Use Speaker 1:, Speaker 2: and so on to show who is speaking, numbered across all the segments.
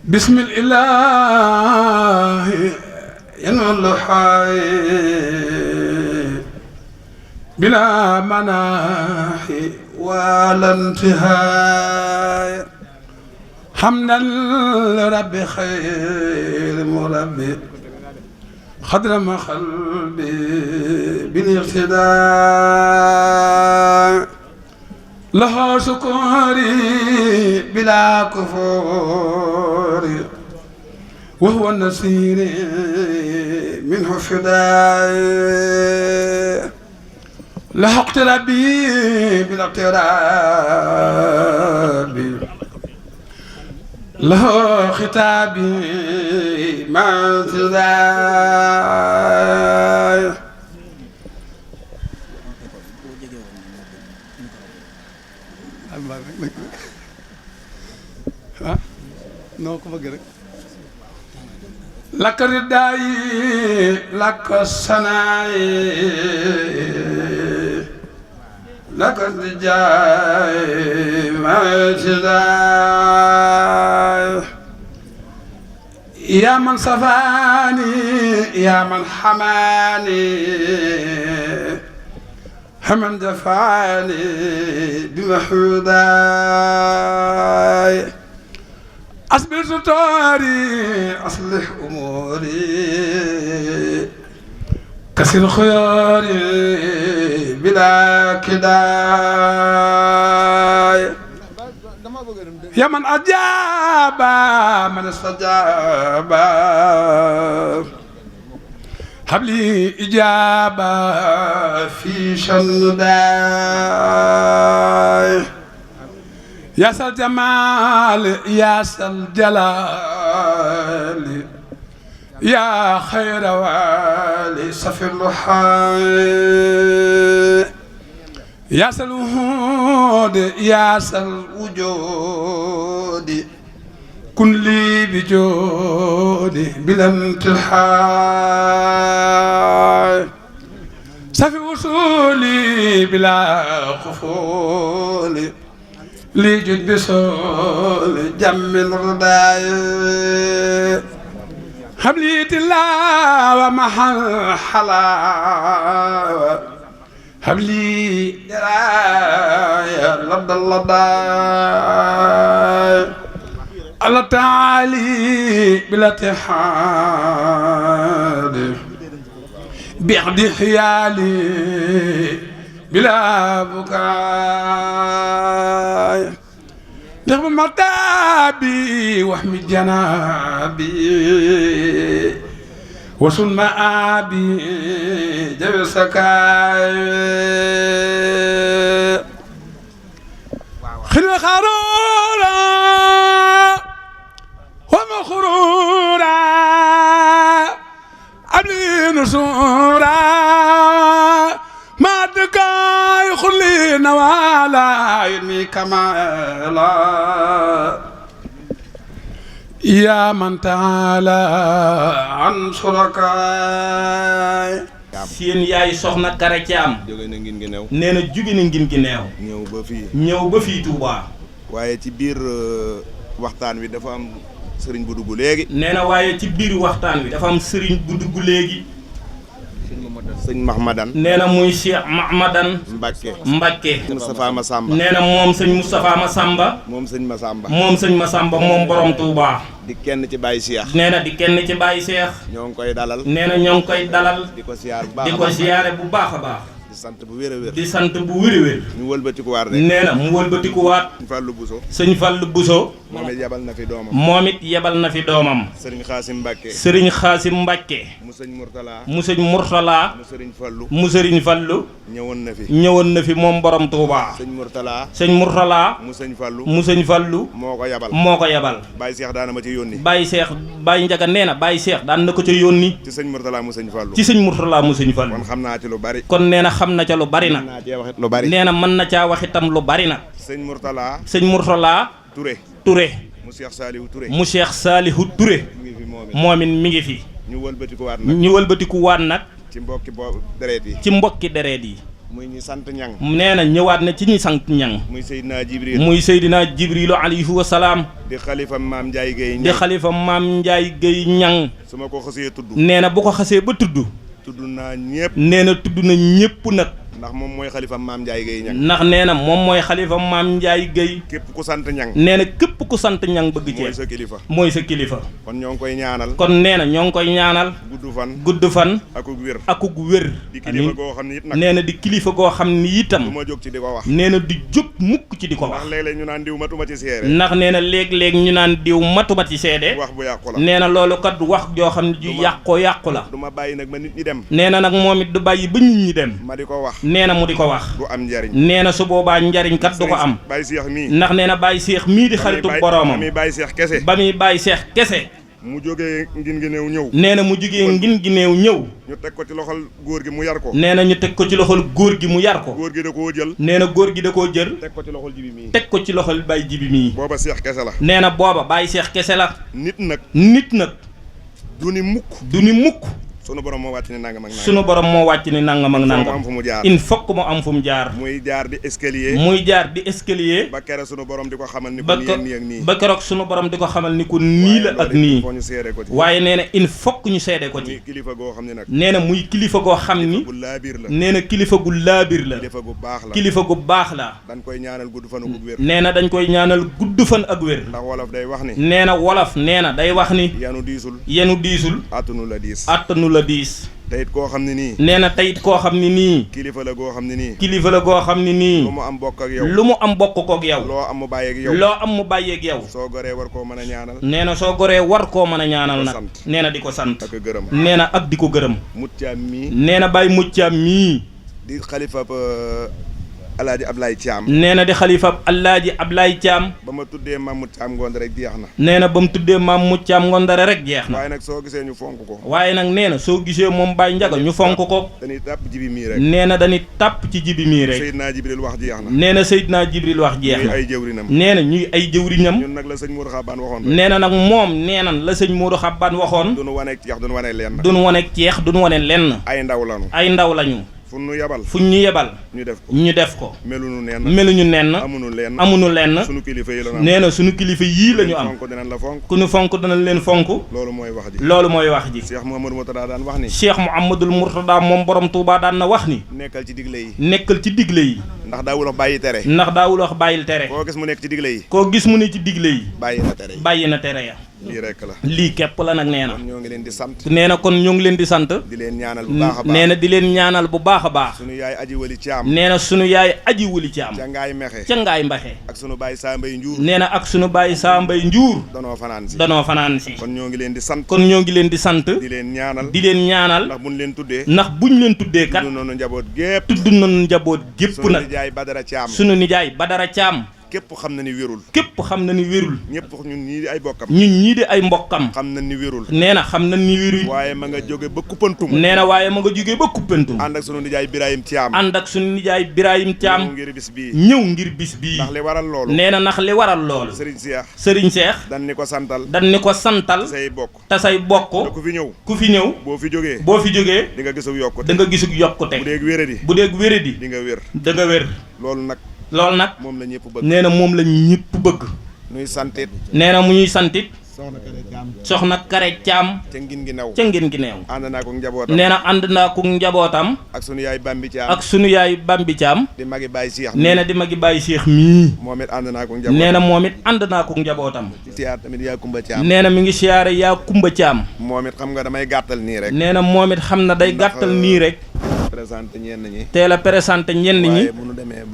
Speaker 1: بسم الإله ينال حي بلا مناحي ولا انتهاء حمدا لرب خير مربي خضر ما قلبي بالاقتداء له سكوري بلا كفور وهو النصير منه فداء له اقترابي بلا اقتراب له ختابي مع انتظار noo ko bëgg rek laka ridaayi laka sanaayi laka rijaayi maatidaay yaa man safaani yaa man xamaani xaman jafaani bi maxuudaay أصبر ستاري أصلح أموري كسر خياري بلا كداي يا من أجاب من استجاب هب لي إجابة في شنداي يا سل جمال يا سل جلال يا خير والي صفي الرحاي يا سل وجود يا سل وجود كن لي بجودي بلا انتحاي صفي وصولي بلا خفولي لي جد بسول جم الرداء حبلي تلاوة محل حلاوة حبلي دراية لدى اللداء الله تعالي بلا تحاد بعد حيالي بلا بكاء نغم مرتابي واحمي جنابي وصل مآبي جبل سكاي خلو خرورا ومخرورا أبلي نصورا ما دكاي خلي نوالا يرمي كمالا يا من تعالى عن شركاي
Speaker 2: seen yaay soxna Kara Thiam
Speaker 3: jóge na ngin gi neew
Speaker 2: nee na jóge na ngin gi neew ñëw ba fii Touba
Speaker 3: waaye ci biir waxtaan wi dafa am sëriñ bu dugg léegi
Speaker 2: nee na waaye ci biir waxtaan wi dafa am sëriñ bu dugg léegi
Speaker 3: sëñ Mahmadan
Speaker 2: nee na muy Cheikh Mahmadan Mbacké
Speaker 3: Moustapha Massamba
Speaker 2: nee na moom sëñ Moustapha Massamba
Speaker 3: moom sëñ Massamba
Speaker 2: moom borom Touba
Speaker 3: di kenn ci Baye Cheikh
Speaker 2: nee na di kenn ci Baye Cheikh
Speaker 3: ñoo ngi koy dalal
Speaker 2: nee na ñoo ngi koy dalal
Speaker 3: di ko siyaar bu baax
Speaker 2: di ko siyaare bu baax a baax
Speaker 3: di sant bu wér a wér
Speaker 2: di sant bu wér a wér
Speaker 3: ñu wëlbatikuwaat rek
Speaker 2: nee na mu wëlbatikuwaat
Speaker 3: Fallou Bousso
Speaker 2: sëñ Fallou Bousso
Speaker 3: moom it yebal na fi doomam sëriñ Xaasim Mbacké mu sëñ Mourtala
Speaker 2: mu sëñ Mourtala
Speaker 3: mu sëriñ Fallou
Speaker 2: ñëwoon na fi moom borom Touba
Speaker 3: sëñ Mourtala mu
Speaker 2: sëñ Fallou
Speaker 3: moo ko
Speaker 2: yabal
Speaker 3: Baye Cheikh daana ma ci yónni
Speaker 2: Baye Ndiaga nee na Baye Cheikh daan na ko ca yónni
Speaker 3: ci sëñ Mourtala mu sëñ Fallou
Speaker 2: kon
Speaker 3: xam naa ci lu bari
Speaker 2: kon nee na xam na ca lu bari nag nee na mën na caa wax itam lu bari nag
Speaker 3: sëñ Mourtala
Speaker 2: Touré
Speaker 3: mu Cheikh
Speaker 2: Salihu Touré moom it mi ngi fi
Speaker 3: ñu wëlbatikuwaat
Speaker 2: nag
Speaker 3: ci mbokki deret yi muy ñi sant ñang
Speaker 2: nee na ñëwaat na ci ñi sant ñang
Speaker 3: muy Seydina Jibril
Speaker 2: muy Seydina Jibrilu alayhi wa salaam
Speaker 3: di xalifa maam Ndiaye Guèye ñang
Speaker 2: di xalifa maam Ndiaye Guèye ñang
Speaker 3: su ma ko xasee tudd
Speaker 2: nee na bu ko xasee ba tudd
Speaker 3: naa ñëpp
Speaker 2: nee na tudd na ñëpp nag
Speaker 3: ndax moom mooy xalifa maam Ndiaye Guèye ñang
Speaker 2: ndax nee na moom mooy xalifa maam Ndiaye Guèye
Speaker 3: képp ku sant ñang
Speaker 2: nee na képp ku sant ñang bëgg
Speaker 3: mooy sa kilifa
Speaker 2: mooy sa kilifa
Speaker 3: kon ñoo ngi koy ñaanal
Speaker 2: kon nee na ñoo ngi koy ñaanal gudd fan akuk wér
Speaker 3: di kilifa goo xam ne it nag
Speaker 2: nee na di kilifa goo xam ne itam
Speaker 3: du ma jóg ci di ko wax
Speaker 2: nee na di jóg mukk ci di ko wax
Speaker 3: ndax léeg-léeg ñu naan diw matuma ci seede
Speaker 2: ndax nee na léeg-léeg ñu naan diw matuma ci seede
Speaker 3: wax bu yàqu la
Speaker 2: nee na loolu kat wax joo xam ne ju yàqu la
Speaker 3: du ma bàyyi nag ba nit ñi dem
Speaker 2: nee na nag moom it du bàyyi ba nit ñi dem
Speaker 3: ma di ko wax
Speaker 2: nee na mu di ko wax
Speaker 3: du am njariñ
Speaker 2: nee na su boobaa njariñ kat du ko am
Speaker 3: Baye Cheikh mii
Speaker 2: ndax nee na Baye Cheikh mii di xaritu boroomam
Speaker 3: ba muy Baye Cheikh kese
Speaker 2: ba muy Baye Cheikh kese
Speaker 3: mu jógee ngin gi néew ñëw
Speaker 2: nee na mu jógee ngin gi néew ñëw
Speaker 3: ñu teg ko ci loxol góor gi mu yar ko
Speaker 2: nee na ñu teg ko ci loxol góor gi mu yar ko
Speaker 3: góor gi da koo jël
Speaker 2: nee na góor gi da koo jël
Speaker 3: teg ko ci loxol jibi mii
Speaker 2: teg ko ci loxol Baye Jibi mii
Speaker 3: booba Cheikh kese la
Speaker 2: nee na booba Baye Cheikh kese la
Speaker 3: nit nag
Speaker 2: du ni mukk
Speaker 3: sunu borom moo wàcc ni nangam ak nangam
Speaker 2: sunu borom moo wàcc ni nangam ak nangam
Speaker 3: am fu mu jaar
Speaker 2: il faut que mu am fu mu jaar
Speaker 3: muy jaar di escalier ba keroog sunu borom di ko xamal ni ko nii ak nii
Speaker 2: ba keroog sunu borom di ko xamal ni ko nii la ak nii waaye nee na il faut que ñu seede ko ci
Speaker 3: muy kilifa goo xam ne nag
Speaker 2: nee na muy kilifa goo xam ni nee na kilifa gu laabir la kilifa gu baax la
Speaker 3: dañ koy ñaanal gudd fan ak wér
Speaker 2: nee na dañ koy ñaanal gudd fan ak wér
Speaker 3: ndax wolof day wax ni
Speaker 2: nee na wolof nee na day wax ni yenu diisul
Speaker 3: attanu la diis teyit koo xam ne nii
Speaker 2: nee na teyit koo xam ne nii
Speaker 3: kilifa la goo xam ne nii lu mu am bokk ak yow
Speaker 2: lu mu am bokk kook yow
Speaker 3: loo am mu bàyyeeg yow soo goree war koo mën a ñaanal
Speaker 2: nee na soo goree war koo mën a ñaanal nag nee na di ko sant
Speaker 3: ak gërëm
Speaker 2: nee na ak di ko gërëm
Speaker 3: muccaam mii
Speaker 2: nee na Baye muccaam mii
Speaker 3: di xalifa Alaaji Ablaye Thiam
Speaker 2: nee na di xalifa Alaaji Ablaye Thiam
Speaker 3: ba ma tuddee Maam Thiam Ngondare rek jeex na
Speaker 2: nee na ba mu tuddee Maam Thiam Ngondare rek jeex na
Speaker 3: waaye nag soo gisee ñu fonk ko
Speaker 2: waaye nag nee na soo gisee moom Baye Ndiaga ñu fonk ko
Speaker 3: dañuy tàpp jibi mii rek
Speaker 2: nee na dañuy tàpp ci jibi mii rek
Speaker 3: Seydina Jibril wax jeex na
Speaker 2: nee na Seydina Jibril wax jeex na
Speaker 3: ay jëwrinam
Speaker 2: nee na ñuy ay jëwriñam
Speaker 3: ñun nag la sëñ Modou Xabaan waxoon
Speaker 2: nee na nag moom nee na la sëñ Modou Xabaan waxoon
Speaker 3: duñu waneeg ceex duñu
Speaker 2: waneeg ceex duñu wane lenn
Speaker 3: ay
Speaker 2: ndaw lañu
Speaker 3: fu ñu yebal
Speaker 2: ñu def ko
Speaker 3: meluñu nenn
Speaker 2: amuñu lenn
Speaker 3: sunu kilifa yi la
Speaker 2: nee na sunu kilifa yii la ñu am
Speaker 3: fonk dinañ la fonk
Speaker 2: ku ñu fonk danañ leen fonk
Speaker 3: loolu mooy wax ji
Speaker 2: Cheikh Mouhamadou Mourtada daan wax ni Cheikh Mouhamadou Mourtada moom borom Touba daan na wax ni nekkal ci digle yi
Speaker 3: ndax daawul wax
Speaker 2: bàyyil tere
Speaker 3: koo gis mu nekk ci digle yi
Speaker 2: bàyyi na tere ya
Speaker 3: lii rek la
Speaker 2: lii képp la nag nee na
Speaker 3: kon ñoo ngi leen di sant
Speaker 2: nee na kon ñoo ngi leen di sant
Speaker 3: di leen ñaanal bu baax a baax
Speaker 2: nee na di leen ñaanal bu baax a baax
Speaker 3: sunu yaay aji wali Thiam
Speaker 2: nee na sunu yaay aji wali Thiam
Speaker 3: ca ngaay mbaxe
Speaker 2: ak
Speaker 3: sunu baay Sambay Njuur
Speaker 2: nee na ak sunu baay Sambay Njuur danoo fanaan si
Speaker 3: kon ñoo ngi leen di sant
Speaker 2: di leen ñaanal ndax buñ leen tuddee kat
Speaker 3: tudd nañu
Speaker 2: njaboot gépp nag sunu nijaay Badara Thiam
Speaker 3: képp xam na ni wérul ñëpp ñun ñii di ay mbokkam xam na ni wérul
Speaker 2: nee na xam na ni wérul
Speaker 3: waaye ma nga jóge ba Kuppantum ànd ak sunu nijaay Birahim Thiam ñëw ngir bis bii ndax li waral loolu Serigne Cheikh dan ni ko santal te say bokk ku fi ñëw boo fi jógee di nga gisug yokkute bu dee wéradi di nga wér loolu nag moom la ñëpp bëgg nee na moom la ñëpp bëgg muy santit nee na mu ñuy santit soxna Kare Thiam ca ngin gi neew ànd naa ko njabootam nee na ànd naa ko njabootam ak sunu yaay Bambi Thiam di magi Baye Cheikh nee na di magi Baye Cheikh mii moom it ànd naa ko njabootam nee na moom it ànd naa ko njabootam siyaar tamit yaa Kumba Thiam nee na mi ngi siyaare yaa Kumba Thiam moom it xam nga damay gàttal nii rek nee na moom it xam na day gàttal nii rek présenté ñenn ñi teel a présenté ñenn ñi waaye bu ñu demee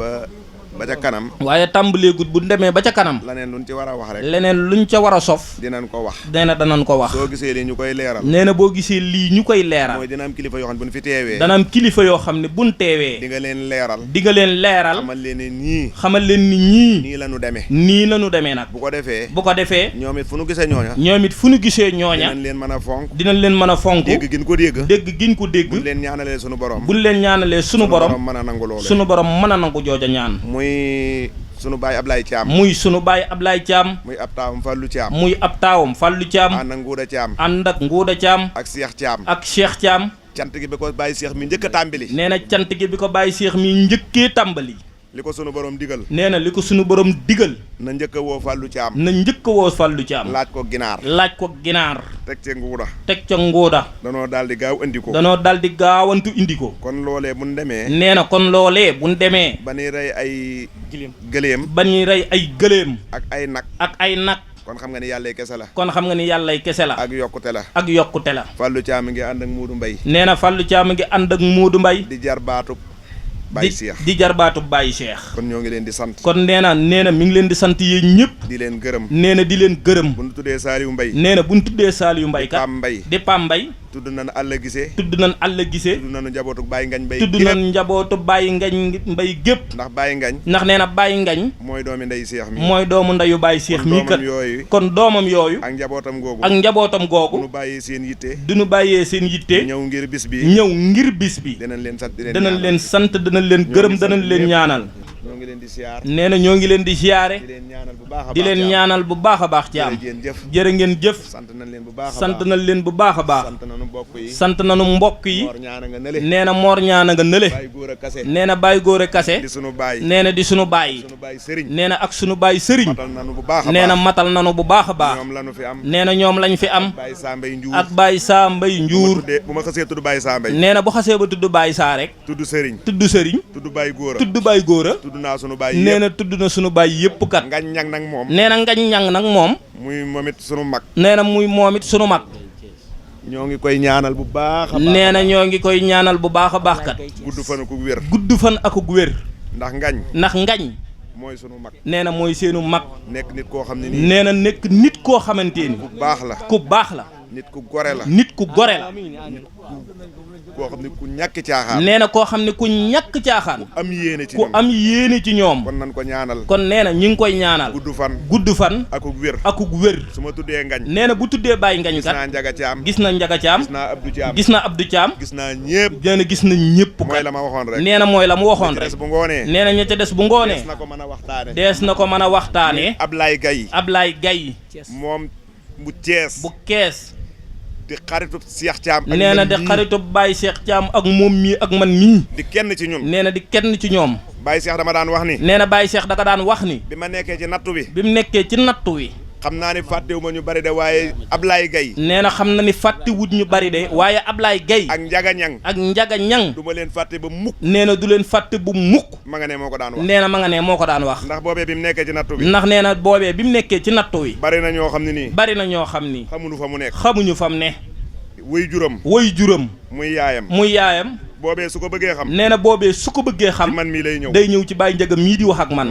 Speaker 3: ba ca kanam waaye tàmbaleegut bu demee ba ca kanam leneen luñ ci war a wax rek leneen luñ ca war a sof dinañ ko wax nee na danañ ko wax soo gisee lii ñu koy leeral nee na boo gisee lii ñu koy leeral mooy dina am kilifa yoo xam ne buñ fi teewee dana am kilifa yoo xam ne buñ teewee di nga leen leeral xamal leen ni ñii nii la ñu demee nag bu ko defee ñoom it fu ñu gisee ñooña dinañ leen mën a fonk dégg gin ko dégg buñ leen ñaanalee sunu borom mën a nangu loolu sunu borom mën a nangu jooja ñaan muy sunu baay Ablaye Thiam muy ab taawam Fallou Thiam ànd ak Nguuda Thiam ak Cheikh Thiam cant gi bi ko Baye Cheikh mi njëkk a tàmbali.
Speaker 2: nee na cant gi bi ko Baye Cheikh mi njëkkee tàmbali.
Speaker 3: li ko sunu borom digal.
Speaker 2: nee na li ko sunu borom digal.
Speaker 3: na njëkk a woo Fallou Thiam.
Speaker 2: na njëkk a woo Fallou Thiam.
Speaker 3: laaj ko ginaar.
Speaker 2: laaj ko ginaar.
Speaker 3: teg ca nguuda.
Speaker 2: teg ca nguuda.
Speaker 3: danoo daal di gaaw indi ko.
Speaker 2: danoo daal di gaawantu indi ko.
Speaker 3: kon loolee bu ñu demee.
Speaker 2: nee na kon loolee bu ñu demee.
Speaker 3: ba ñuy rey ay. gëléem.
Speaker 2: ba ñuy rey ay gëléem.
Speaker 3: ak ay nag.
Speaker 2: ak ay nag.
Speaker 3: kon xam nga ni yàllay kese la.
Speaker 2: kon xam nga ni yàllay kese la.
Speaker 3: ak yokkute la.
Speaker 2: ak yokkute la.
Speaker 3: Fallou Thiam ngi ànd ak Moodu Mbay.
Speaker 2: nee na Fallou Thiam ngi ànd ak Moodu Mbay.
Speaker 3: di jar baatub Baye Cheikh
Speaker 2: di jar baatub Baye Cheikh.
Speaker 3: kon ñoo ngi leen di sant.
Speaker 2: kon nee na mi ngi leen di sant yéen ñëpp.
Speaker 3: di leen gërëm.
Speaker 2: nee na di leen gërëm.
Speaker 3: bu ñu tuddee Saliou Mbay.
Speaker 2: nee na bu ñu tuddee Saliou Mbay kat.
Speaker 3: di Pam Mbay.
Speaker 2: tudd
Speaker 3: nañu Alla Gisee.
Speaker 2: tudd nañu njabootu Baye Ngañ Mbay. tudd nañu njabootu Baye Ngañ Mbay gépp.
Speaker 3: ndax Baye Ngañ.
Speaker 2: ndax nee na Baye Ngañ.
Speaker 3: mooy doomi ndeyu Cheikh mi.
Speaker 2: mooy doomu ndeyu Baye Cheikh mi kat. kon doomam yooyu.
Speaker 3: ak njabootam googu.
Speaker 2: du
Speaker 3: nu bàyyee seen yitte.
Speaker 2: du nu bàyyee seen yitte.
Speaker 3: ñëw ngir bis bi.
Speaker 2: danañ
Speaker 3: leen sant
Speaker 2: danañ leen sant danañ leen gërëm danañ leen ñaanal.
Speaker 3: ñoo ngi leen di siyaar.
Speaker 2: nee na ñoo ngi leen di siyaare.
Speaker 3: di leen ñaanal bu baax a baax.
Speaker 2: di leen ñaanal bu baax a baax ci am. jërë ngeen jëf.
Speaker 3: sant nañ leen bu baax a baax.
Speaker 2: sant nañ leen bu baax a baax.
Speaker 3: sant nañu mbokk yi.
Speaker 2: sant nañu mbokk yi. nee na Mor ñaana nga nële. nee na Baye Góora Kase.
Speaker 3: di sunu baay.
Speaker 2: nee na di sunu baay. nee na ak sunu baay sëriñ. nee na matal nañu bu baax a baax. nee na ñoom lañ fi am. ak Baye Saa Mbay Njuur.
Speaker 3: bu ma xasee tudd Baye Saa Mbay.
Speaker 2: nee na bu xasee ba tudd Baye Saa rek.
Speaker 3: tudd sëriñ. tudd Baye Góora. tudd naa sunu baay
Speaker 2: nee na tudd na sunu baay yëpp kat.
Speaker 3: ngañ ñang nag moom.
Speaker 2: nee na ngañ ñang nag moom.
Speaker 3: muy moom it sunu mag.
Speaker 2: nee na muy moom it sunu mag.
Speaker 3: ñoo ngi koy ñaanal bu baax a baax.
Speaker 2: nee na ñoo ngi koy ñaanal bu baax a baax kat.
Speaker 3: gudd fan ak wér.
Speaker 2: gudd fan ak wér.
Speaker 3: ndax ngañ.
Speaker 2: mooy sunu mag. nee na mooy seenu mag.
Speaker 3: nekk nit koo xam ne nii.
Speaker 2: nee na nekk nit koo xamante ni.
Speaker 3: ku baax la.
Speaker 2: ku baax la.
Speaker 3: nit ku gore la.
Speaker 2: nit ku gore la.
Speaker 3: koo xam ne ku ñàkk caaxaan.
Speaker 2: nee na koo xam ne ku ñàkk caaxaan.
Speaker 3: ku am yéene ci
Speaker 2: ñoom ku am yéene ci ñoom.
Speaker 3: kon nan ko ñaanal.
Speaker 2: kon nee na ñu ngi koy ñaanal. gudd fan.
Speaker 3: akuk wér.
Speaker 2: su
Speaker 3: ma tuddee ngañ.
Speaker 2: nee na bu tuddee Baye Ngañ kat. gis na Njaga Caam. gis na Abdou Caam.
Speaker 3: gis naa ñëpp.
Speaker 2: nee na gis na ñëpp kat.
Speaker 3: mooy la ma waxoon rek.
Speaker 2: nee na mooy la mu waxoon rek. nee na ña ca des bu ngoonee.
Speaker 3: dees na ko mën a waxtaane.
Speaker 2: dees na ko mën a waxtaane.
Speaker 3: Ablaye Gaye. moom bu Kees. di xaritu Cheikh Thiam.
Speaker 2: nee na di xaritu Baye Cheikh Thiam ak moom mii ak man mii.
Speaker 3: di kenn ci ñun.
Speaker 2: nee na di kenn ci ñoom.
Speaker 3: Baye Cheikh dama daan wax ni.
Speaker 2: nee na Baye Cheikh daka daan wax ni.
Speaker 3: bi ma nekkee ci nattu bi.
Speaker 2: bi mu nekkee ci nattu wi.
Speaker 3: xam naa ni fàttewu ma ñu bari de waaye Ablaye Gaye.
Speaker 2: nee na xam na ni fàttewut ñu bari de waaye Ablaye Gaye.
Speaker 3: ak Njaga Ñang.
Speaker 2: du
Speaker 3: ma leen fàtte ba mukk.
Speaker 2: nee na du leen fàtte bu mukk.
Speaker 3: ma nga ne moo ko daan wax.
Speaker 2: nee na ma nga ne moo ko daan wax.
Speaker 3: ndax boobee bi mu nekkee ci nattu bi.
Speaker 2: ndax nee na boobee bi mu nekkee ci nattu wi.
Speaker 3: bari na ñoo xam ne nii.
Speaker 2: bari na ñoo xam ni.
Speaker 3: xamuñu fa mu nekk.
Speaker 2: xamuñu fa mu ne.
Speaker 3: woy juram. muy yaayam. boobee su ko bëggee xam.
Speaker 2: nee na boobee su ko bëggee xam.
Speaker 3: man mii lay ñëw.
Speaker 2: day ñëw ci Baye Njaga mii di wax ak man.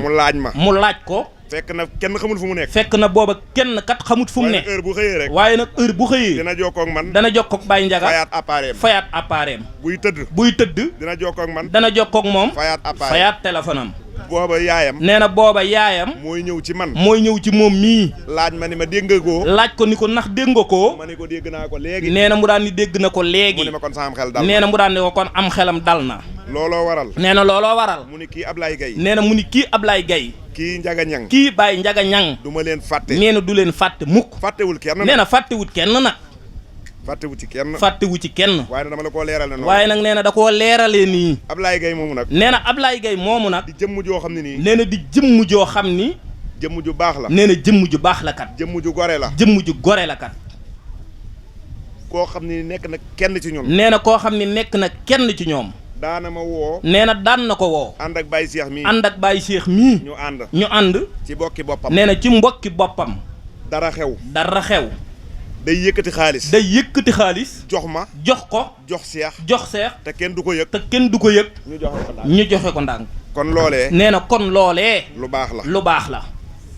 Speaker 3: mu laaj ko.
Speaker 2: fekk na kenn xamul fu mu nekk. fekk na booba kenn kat xamut fu mu ne.
Speaker 3: heure bu xëyee rek.
Speaker 2: waaye nag heure bu xëyee.
Speaker 3: dina jokkoo ak man.
Speaker 2: dana jokkoo ak Baye Njaga.
Speaker 3: fayaat appareil am. buy tëdd. dina jokkoo ak man.
Speaker 2: dana jokkoo ak moom.
Speaker 3: fayaat
Speaker 2: téléphone am.
Speaker 3: booba yaayam.
Speaker 2: nee na booba yaayam.
Speaker 3: mooy ñëw ci man.
Speaker 2: mooy ñëw ci moom mii.
Speaker 3: laaj ma ni ma dégg nga ko.
Speaker 2: laaj ko ni ko ndax dégg nga ko.
Speaker 3: ma ne ko dégg naa ko léegi.
Speaker 2: nee na mu daan ni dégg na ko léegi.
Speaker 3: mu ne ma kon sama xel dal na.
Speaker 2: nee na mu daan ni ko kon am xelam dal na.
Speaker 3: looloo waral.
Speaker 2: nee na looloo waral.
Speaker 3: mu ni kii Ablaye Gaye.
Speaker 2: nee na mu ni kii Ablaye Gaye.
Speaker 3: kii Njaga Ñang.
Speaker 2: kii Baye Njaga Ñang.
Speaker 3: du ma leen fàtte.
Speaker 2: nee na du leen fàtte mukk.
Speaker 3: fàttewul kenn.
Speaker 2: nee na fàttewut kenn nag.
Speaker 3: fàttewu ci kenn.
Speaker 2: waaye
Speaker 3: nag dama la koo leeral ne noonu.
Speaker 2: waaye nag nee na da koo leeralee nii.
Speaker 3: Ablaye Gaye moomu nag.
Speaker 2: nee na Ablaye Gaye moomu nag.
Speaker 3: di jëmm joo xam ne nii.
Speaker 2: nee na di jëmm joo xam ni.
Speaker 3: jëmm ju baax la.
Speaker 2: nee na jëmm ju baax la kat.
Speaker 3: jëmm ju gore la.
Speaker 2: jëmm ju gore la kat.
Speaker 3: koo xam ni nekk na kenn ci ñoom.
Speaker 2: nee na koo xam ni nekk na kenn ci ñoom.
Speaker 3: daana ma woo.
Speaker 2: nee na daan na ko woo.
Speaker 3: ànd ak Baye Cheikh mii.
Speaker 2: ñu ànd.
Speaker 3: ci mbokki boppam.
Speaker 2: nee na ci mbokki boppam.
Speaker 3: dara xew.
Speaker 2: day yëkkati xaalis. jox ko. jox seex.
Speaker 3: te kenn du ko yëg.
Speaker 2: ñu joxe ko ndànk.
Speaker 3: kon loolee.
Speaker 2: nee na kon loolee.
Speaker 3: lu
Speaker 2: baax la.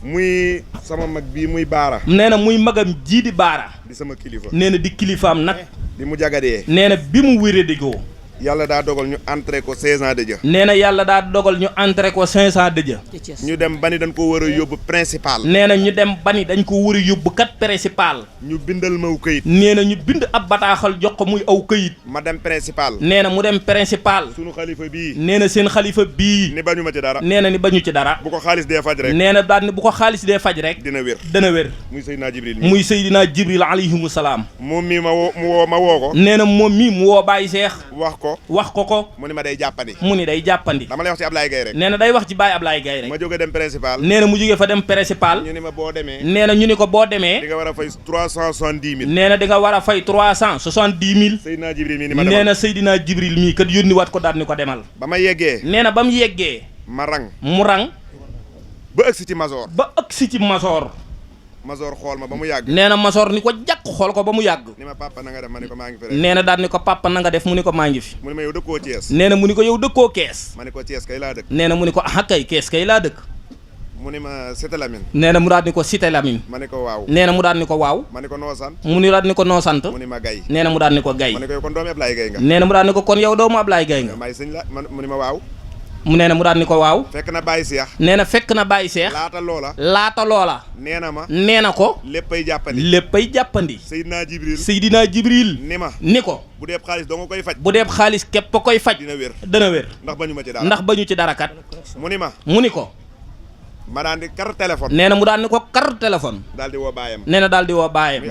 Speaker 3: muy sama mag bii muy baara.
Speaker 2: nee na muy magam jii di baara.
Speaker 3: di sama kilifa.
Speaker 2: nee na di kilifaam nag.
Speaker 3: bi mu jagadee.
Speaker 2: nee na bi mu wéradikoo.
Speaker 3: yàlla daa dogal ñu entré ko 16 ans de jë.
Speaker 2: nee na yàlla daa dogal ñu entré ko 5 ans de jë.
Speaker 3: ñu dem bani dañ ko war a yóbbu principal.
Speaker 2: nee na ñu dem bani dañ ko war a yóbbu kat principal.
Speaker 3: ñu bindal ma aw këyit.
Speaker 2: nee na ñu bind ab bataaxal jox ko muy aw këyit.
Speaker 3: ma dem principal.
Speaker 2: nee na mu dem principal.
Speaker 3: sunu xalifa bii.
Speaker 2: nee na seen xalifa bii.
Speaker 3: ni bañu ma ci dara.
Speaker 2: nee na ni bañu ci dara.
Speaker 3: bu ko xaalis dee faj rek.
Speaker 2: nee na daal ni bu ko xaalis dee faj rek.
Speaker 3: dina wér.
Speaker 2: dana wér.
Speaker 3: muy Seydina Jibril.
Speaker 2: muy Seydina Jibril alayhimu salaam.
Speaker 3: moom mii ma woo ko.
Speaker 2: nee na moom mii mu woo Baye Cheikh.
Speaker 3: wax ko.
Speaker 2: mu ni
Speaker 3: ma day jàppandi.
Speaker 2: mu ni day jàppandi.
Speaker 3: dama lay wax ci Ablaye Gaye rek.
Speaker 2: nee na day wax ci Baye Ablaye Gaye rek.
Speaker 3: ma jóge dem principal.
Speaker 2: nee na mu jóge fa dem principal.
Speaker 3: ñu ni ma boo demee.
Speaker 2: nee na ñu ni ko boo demee.
Speaker 3: di nga war a fay 370 000.
Speaker 2: nee na di nga war a fay 370 000.
Speaker 3: Seydina Jibril mii ni ma demal.
Speaker 2: nee na Seydina Jibril mii kat yónni waat ko daal ni ko demal.
Speaker 3: ba ma yeggee.
Speaker 2: nee na ba mu yeggee. mu rang.
Speaker 3: ba ëgsi ci Masor. Masor xool ma ba mu yàgg.
Speaker 2: nee na Masor ni ko jàkk xool ko ba mu yàgg.
Speaker 3: ni ma papa na nga def ma ni ko maa ngi fi.
Speaker 2: nee na daal ni ko papa na nga def mu ni ko maa ngi fi.
Speaker 3: mu ni ma yow dëkkoo Thiès.
Speaker 2: nee na mu ni ko yow dëkkoo Kees.
Speaker 3: ma ni ko Thiès kay laa dëkk.
Speaker 2: nee na mu ni ko ah kay Kees kay laa dëkk.
Speaker 3: mu ni ma Cité Lamine.
Speaker 2: nee na mu daal ni ko Cité Lamine.
Speaker 3: ma ni ko waaw.
Speaker 2: nee na mu daal ni ko waaw.
Speaker 3: ma ni ko noo sant.
Speaker 2: mu ni daal ni ko noo sant.
Speaker 3: mu ni ma Gaye.
Speaker 2: nee na mu daal ni ko Gaye.
Speaker 3: ma ni ko yow kon doomu Ablaye Gaye nga.
Speaker 2: nee na mu daal ni ko kon yow doomu Ablaye Gaye nga.
Speaker 3: may sëñ la mu ni ma waaw.
Speaker 2: mu nee na mu daal ni ko waaw.
Speaker 3: fekk na Baye Cheikh.
Speaker 2: nee na fekk na Baye Cheikh.
Speaker 3: laata loola.
Speaker 2: nee na ma.
Speaker 3: nee
Speaker 2: na ko.
Speaker 3: léppay jàppandi. Seydina Jibril. ni ko. bu dee xaalis doo nga koy faj.
Speaker 2: bu dee xaalis képp a koy faj. dana wér. ndax bañu ci dara kat. mu ni ko.
Speaker 3: ma daan di kar téléphone.
Speaker 2: nee na mu daan ni ko kar téléphone.
Speaker 3: daal di woo baayam.
Speaker 2: nee na daal di woo baayam.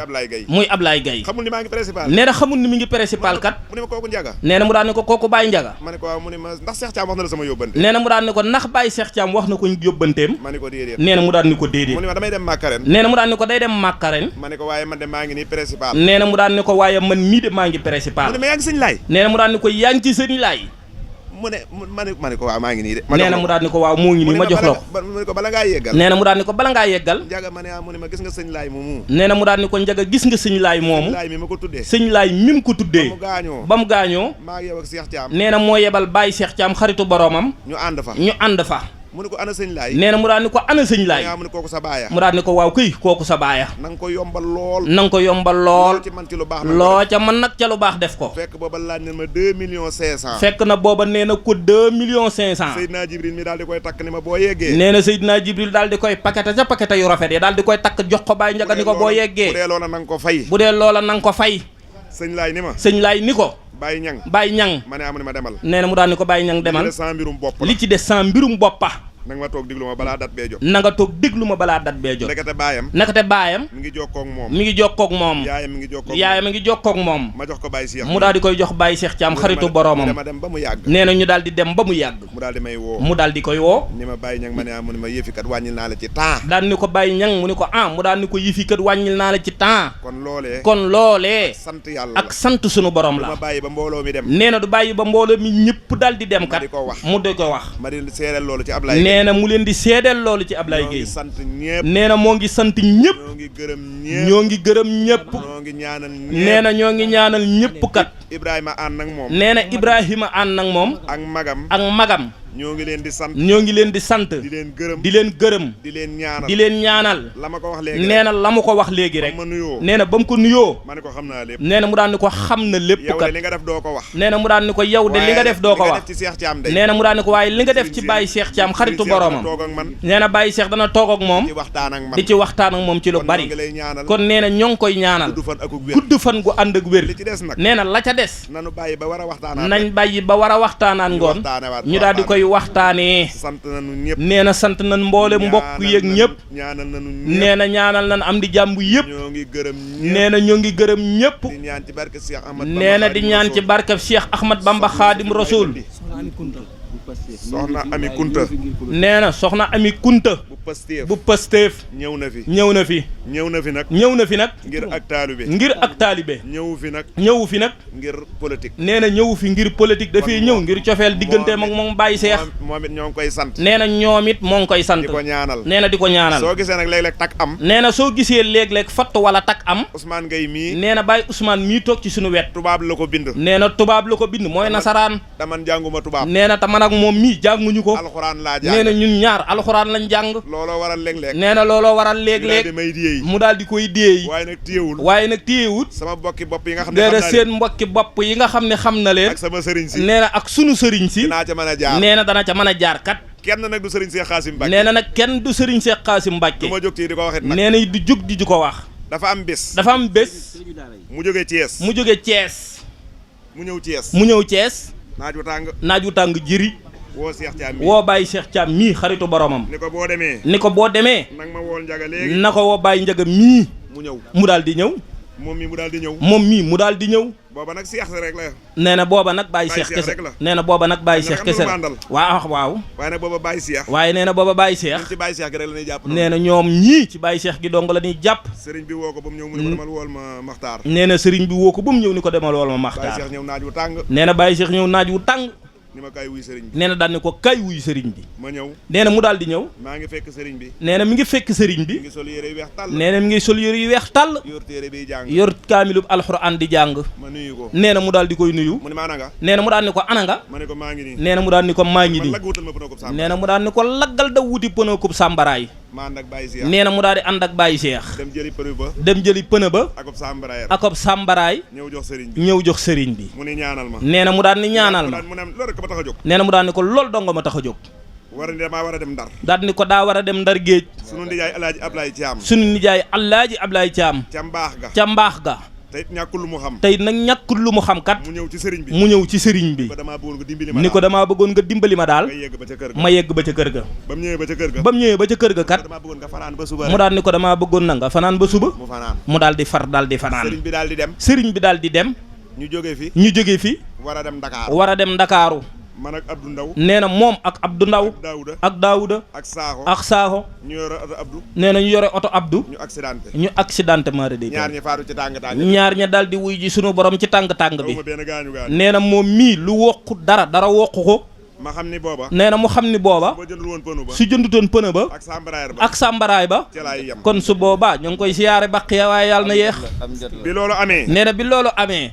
Speaker 2: muy Ablaye Gaye.
Speaker 3: xamul ni maa ngi principal.
Speaker 2: nee na xamul ni mi ngi principal kat.
Speaker 3: mu ne ma kooku Njaga.
Speaker 2: nee na mu daan ni ko kooku Baye Njaga.
Speaker 3: ma ne ko waaw mu ne ma ndax Cheikh Thiam wax na la sama yóbbante.
Speaker 2: nee na mu daan ni ko ndax Baye Cheikh Thiam wax na ko yóbbanteem.
Speaker 3: ma ne ko déedéet.
Speaker 2: nee na mu daan ni ko déedéet.
Speaker 3: mu ne ma damay dem Màkka ren.
Speaker 2: nee na mu daan ni ko day dem Màkka ren.
Speaker 3: ma ne ko waaye man de maa ngi nii principal.
Speaker 2: nee na mu daan ni ko waaye man mii de maa ngi principal.
Speaker 3: mu ne ma yaa ngi sëñ Laay.
Speaker 2: nee na mu daan ni ko yaa ngi ci sëñ Laay.
Speaker 3: mu ne ma ne ko waaw maa ngi nii de.
Speaker 2: nee na mu daal ni ko waaw moo ngi nii ma jox la ko.
Speaker 3: mu ne ko bala ngaa yeggal.
Speaker 2: nee na mu daal ni ko bala ngaa yeggal.
Speaker 3: Njaga ma ne mu ne ma gis nga sëñ Laay moomu.
Speaker 2: nee na mu daal ni ko Njaga gis nga sëñ Laay moomu.
Speaker 3: sëñ Laay mi ma ko tuddee.
Speaker 2: sëñ Laay mi mu ko tuddee. ba mu gaañoo.
Speaker 3: maa ngi yow ak Cheikh Thiam.
Speaker 2: nee na moo yebal Baye Cheikh Thiam xaritu boromam.
Speaker 3: ñu ànd fa. mu ne ko ana sëñ Laay.
Speaker 2: nee na mu daal ni ko ana sëñ Laay.
Speaker 3: mu ne kooku sa baaya.
Speaker 2: mu daal ni ko waaw këy kooku sa baaya.
Speaker 3: na nga ko yombal lool.
Speaker 2: loo
Speaker 3: ci man ci lu baax
Speaker 2: loo ca man nag ca lu baax def ko.
Speaker 3: fekk booba laaj na ma 2 millions 500.
Speaker 2: fekk na booba nee na ko 2 millions 500.
Speaker 3: Seydina Jibril mi daal di koy takk ni ma boo yeggee.
Speaker 2: nee na Seydina Jibril daal di koy pakete ca pakete yu rafet yi daal di koy takk jox ko Baye Njaga ni ko boo yeggee.
Speaker 3: bu dee loola na nga ko fay.
Speaker 2: sëñ Laay ni ko. Baye Ñang
Speaker 3: ma ne amu ni ma demal.
Speaker 2: nee na mu daal ni ko Baye Ñang demal. li ci des sa mbirum boppa
Speaker 3: na nga toog déglu ma balaa dat bee jot.
Speaker 2: ndekete baayam. mi ngi jokkoog moom. yaayam mi ngi jokkoog moom.
Speaker 3: ma jox ko Baye Cheikh.
Speaker 2: mu daal di koy jox Baye Cheikh Thiam xaritu boromam.
Speaker 3: dem ba mu yàgg.
Speaker 2: nee na ñu daal di dem ba mu yàgg.
Speaker 3: mu daal di may woo.
Speaker 2: mu daal di koy woo.
Speaker 3: ni ma Baye Ñang ma ne mu ne ma yëfi kat wàññil naa la ci temps.
Speaker 2: daal ni ko Baye Ñang mu ni ko mu daal ni ko yëfi kat wàññil naa la ci temps. kon loolee.
Speaker 3: sant yàlla
Speaker 2: ak sant sunu borom la.
Speaker 3: ma bàyyi ba mbooloo mi dem.
Speaker 2: nee na du bàyyi ba mbooloo mi ñëpp daal di dem kat. mu di ko wax.
Speaker 3: ma di seedeel loolu ci Ablaye.
Speaker 2: nee na mu leen di seedeel loolu ci Ablaye Gueye. nee na moo ngi sant ñëpp. ñoo ngi gërëm ñëpp. nee na ñoo ngi ñaanal ñëpp kat.
Speaker 3: Ibrahima ànd ak moom.
Speaker 2: nee na Ibrahima ànd ak moom.
Speaker 3: ak
Speaker 2: magam.
Speaker 3: ñoo ngi leen di sant.
Speaker 2: di leen gërëm. di leen ñaanal.
Speaker 3: la ma ko wax léegi
Speaker 2: nee na la mu ko wax léegi rek. nee na ba mu ko nuyoo.
Speaker 3: ma ne ko xam naa lépp.
Speaker 2: nee na mu daan ni ko xam na lépp kat.
Speaker 3: yow de li nga def doo ko wax.
Speaker 2: nee na mu daan ni ko yow de li nga def doo ko wax. nee na mu daan ni ko waaye li nga def ci Baye Cheikh Thiam xaritu boromam. nee na Baye Cheikh dana toog ak moom. di ci waxtaan ak moom ci lu bari. kon nee na ñoo ngi koy ñaanal. gudd fan gu ànd ak wér. nee na la ca des. nañ bàyyi ba war a waxtaanaan ngoon. ñu daal di koy waxtaanee. nee na sant nañ mboole mbokk yeeg ñëpp. nee na ñaanal nañ am di jàmb yëpp. nee na ñoo ngi gërëm ñëpp. nee na di ñaan ci barkeb Cheikh Ahmad Bamba Xaadim Rasul.
Speaker 3: soxna Ami Kunta.
Speaker 2: nee na soxna Ami Kunta. bu Pastef.
Speaker 3: ñëw na fi.
Speaker 2: ñëw na fi nag.
Speaker 3: ngir ak taalibe. ñëwu
Speaker 2: fi nag.
Speaker 3: ngir politique.
Speaker 2: nee na ñëwu fi ngir politique dafay ñëw ngir cofeel digganteem ak moom Baye Cheikh.
Speaker 3: moom it ñoo ngi koy sant.
Speaker 2: nee na ñoom it moo ngi koy sant.
Speaker 3: di ko ñaanal.
Speaker 2: nee na di ko ñaanal.
Speaker 3: soo gisee nag léeg-léeg takk am.
Speaker 2: nee na soo gisee léeg-léeg fatt wala takk am.
Speaker 3: Ousmane Gueye mii.
Speaker 2: nee na Baye Ousmane mii toog ci suñu wet.
Speaker 3: tubaab la ko bind.
Speaker 2: nee na tubaab la ko bind mooy nasaraan.
Speaker 3: taman jànguma tubaab.
Speaker 2: nee na te man ak moom mii jànguñu ko.
Speaker 3: alxuraan laa jàng
Speaker 2: nee na ñun ñaar alxuraan lañ jàng.
Speaker 3: looloo waral léeg-léeg.
Speaker 2: nee na looloo waral léeg-léeg mu daal di koy déey. waaye nag téyewul. sama mbokki bopp yi nga xam ne xam na seen mbokki bopp yi nga xam ne xam na leen. ak sama sëriñ si nee na ak sunu sëriñ si. dinaa ca mën a jaar nee na dana ca mën a jaar kat. kenn nag du sëriñ Cheikh Khassim Mbacke. nee na nag kenn du sëriñ Cheikh Khassim Mbacke. du ma jóg ci di ko waxit nag. nee na du jóg di ko wax. dafa am bés. mu jógee Thiès. mu ñëw Thiès. naaj wu tàng jëri. woo Cheikh Thiam mii woo Baye Cheikh Thiam mii xaritu boromam. ni ko boo demee. nag ma wool Njaga léegi. na ko woo Baye Njaga mii. mu daal di ñëw. moom mii mu daal di ñëw. booba nag Cheikh rek la. nee na booba nag Baye Cheikh kese nee na booba nag Baye Cheikh kese la. waaw. waaye nag booba Baye Cheikh. waaye nee na booba Baye Cheikh. ci Baye Cheikh gi rek la ñuy jàpp. nee na ñoom ñii ci Baye Cheikh gi dong la ñuy jàpp. sëriñ bi woo ko ba mu ñëw mu ne ko demal wool ma Maxtaar. nee na sëriñ bi woo ko ba mu ñëw ni ko demal wool ma Maxtaar. Baye Cheikh ñëw naaj wu tàng. nee na Baye Cheikh ñëw naaj wu tàng. ni ma kaay wuy sëriñ bi nee na daal ni ko kaay wuy sëriñ bi. ma ñëw nee na mu daal di ñëw. maa ngi fekk sëriñ bi. nee na mi ngi fekk sëriñ bi. mi ngi sol yére yu weex tàll. nee na mi ngi sol yére yu weex tàll. yor téere bi jàng. yor kaamilub alxuraan di jàng. ma nuyu ko nee na mu daal di koy nuyu. mu ne ma ana nga. nee na mu daal ni ko ana nga. ma ne ko maa ngi nii. nee na mu daal ni ko maa ngi nii. nee na mu daal ni ko laggal da wuti pënë kub sàmbaraay. ma ànd ak Baye Cheikh. nee na mu daal di ànd ak Baye Cheikh. dem jëli pënë ba. akob sàmbaraay. ñëw jox sëriñ bi. mu ni ñaanal ma. nee na mu daal ni ñaanal ma. nee na mu daal ni ko loolu dong ma tax a jóg. damaa war a dem Ndar. daal ni ko daa war a dem Ndar géej. sunu nijaay Alaaji Ablaye Thiam. sunu nijaay Alaaji Ablaye Thiam. ca mbaax ga. tey ñàkkul lu mu xam. tey nag ñàkkul lu mu xam kat. mu ñëw ci sëriñ bi. ni ko damaa bëggoon nga dimbali ma daal. ma yegg ba ca kër ga. ba mu ñëwee ba ca kër ga kat. mu daal ni ko damaa bëggoon na nga fanaan ba suba. mu daal di fanaan. sëriñ bi daal di dem. ñu jóge fi. war a dem Ndakaaru. man ak Abdou Ndaw nee na moom ak Abdou Ndaw ak Daouda ak Saaxo ñu yore oto Abdou nee na ñu yore oto Abdou ñu accidenté maa de ñaar ña daal di wuy ji sunu borom ci tàng-tàng bi nee na moom mii lu wokku dara wokku ko ma xam ni booba nee na mu xam ni booba su jëndutoon pënë ba ak sàmbaraay ba kon su boobaa ñu ngi koy siyaare baqiya waaye yàlla na yeex bi loolu amee nee na bi loolu amee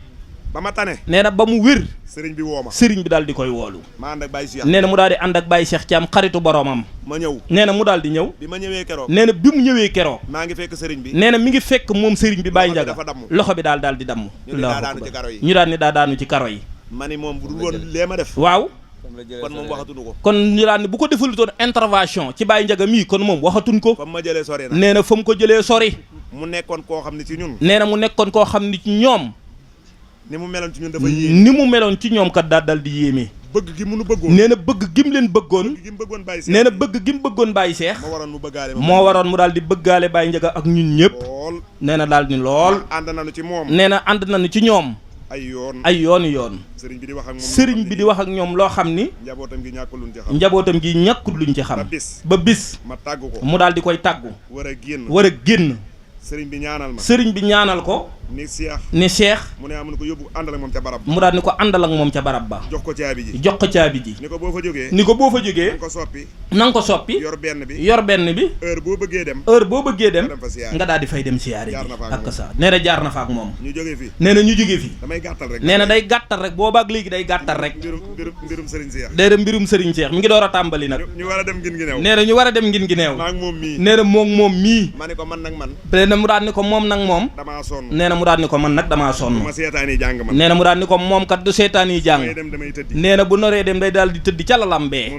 Speaker 2: ba ma tane nee na ba mu wér sëriñ bi woo ma sëriñ bi daal di koy woolu ma ànd ak Baye Cheikh nee na mu daal di ànd ak Baye Cheikh Thiam xaritu boromam ma ñëw nee na mu daal di ñëw bi ma ñëwee keroog nee na bi mu ñëwee keroog maa ngi fekk sëriñ bi nee na mi ngi fekk moom sëriñ bi Baye Ndiaga loxo bi daal di damm ñu daal ni daa daanu ci karo yi ma ni moom bu dul woon lee ma def waaw kon moom waxatuñu ko kon ñu daal ni bu ko defalutoon intervention ci Baye Ndiaga mii kon moom waxatuñ ko fa ma jëlee sori na nee na fa mu ko jëlee sori mu nekkoon koo xam ne ci ñun nee na mu nekkoon koo xam ne ci ñoom ni mu meloon ci ñun dafa yéeme ni mu meloon ci ñoom kat daal di yéeme bëgg gi mu nu bëggoon nee na bëgg gi mu leen bëggoon nee na bëgg gi mu bëggoon Baye Cheikh moo waroon mu daal di bëggaale Baye Ndiaga ak ñun ñëpp nee na daal ni lool ànd nañu ci moom nee na ànd nañu ci ñoom ay yoon sëriñ bi di wax ak ñoom loo xam ni njabootam gi ñàkkul luñ ci xam ba bis ma tàggu ko mu daal di koy tàggu war a génn sëriñ bi ñaanal ko ni Cheikh mu ne amun ko yóbbu àndal ak moom ca barab mu daal ni ko àndal ak moom ca barab ba jox ko caabi ji ni ko boo fa jógee na nga ko soppi yor benn bi heure boo bëggee dem nga daal di fay dem siyaare ji ak sa nee na jaar na fa ak moom ñu jógee fi damay gàttal rek nee na day gàttal rek boobaak léegi day gàttal rek mbirum sëriñ Cheikh mi ngi door a tàmbali nag ñu war a dem ngin gi neew nee na ñu war a dem ngin gi neew nee na moom mii ma ne ko man nag man mu daal ni ko moom nag moom damaa sonn nee na mu daal ni ko man nag damaa sonn nee na mu daal ni ko moom kat du seetaan yi jàng nee na bu noree dem day daal di tëddi ca lalam bee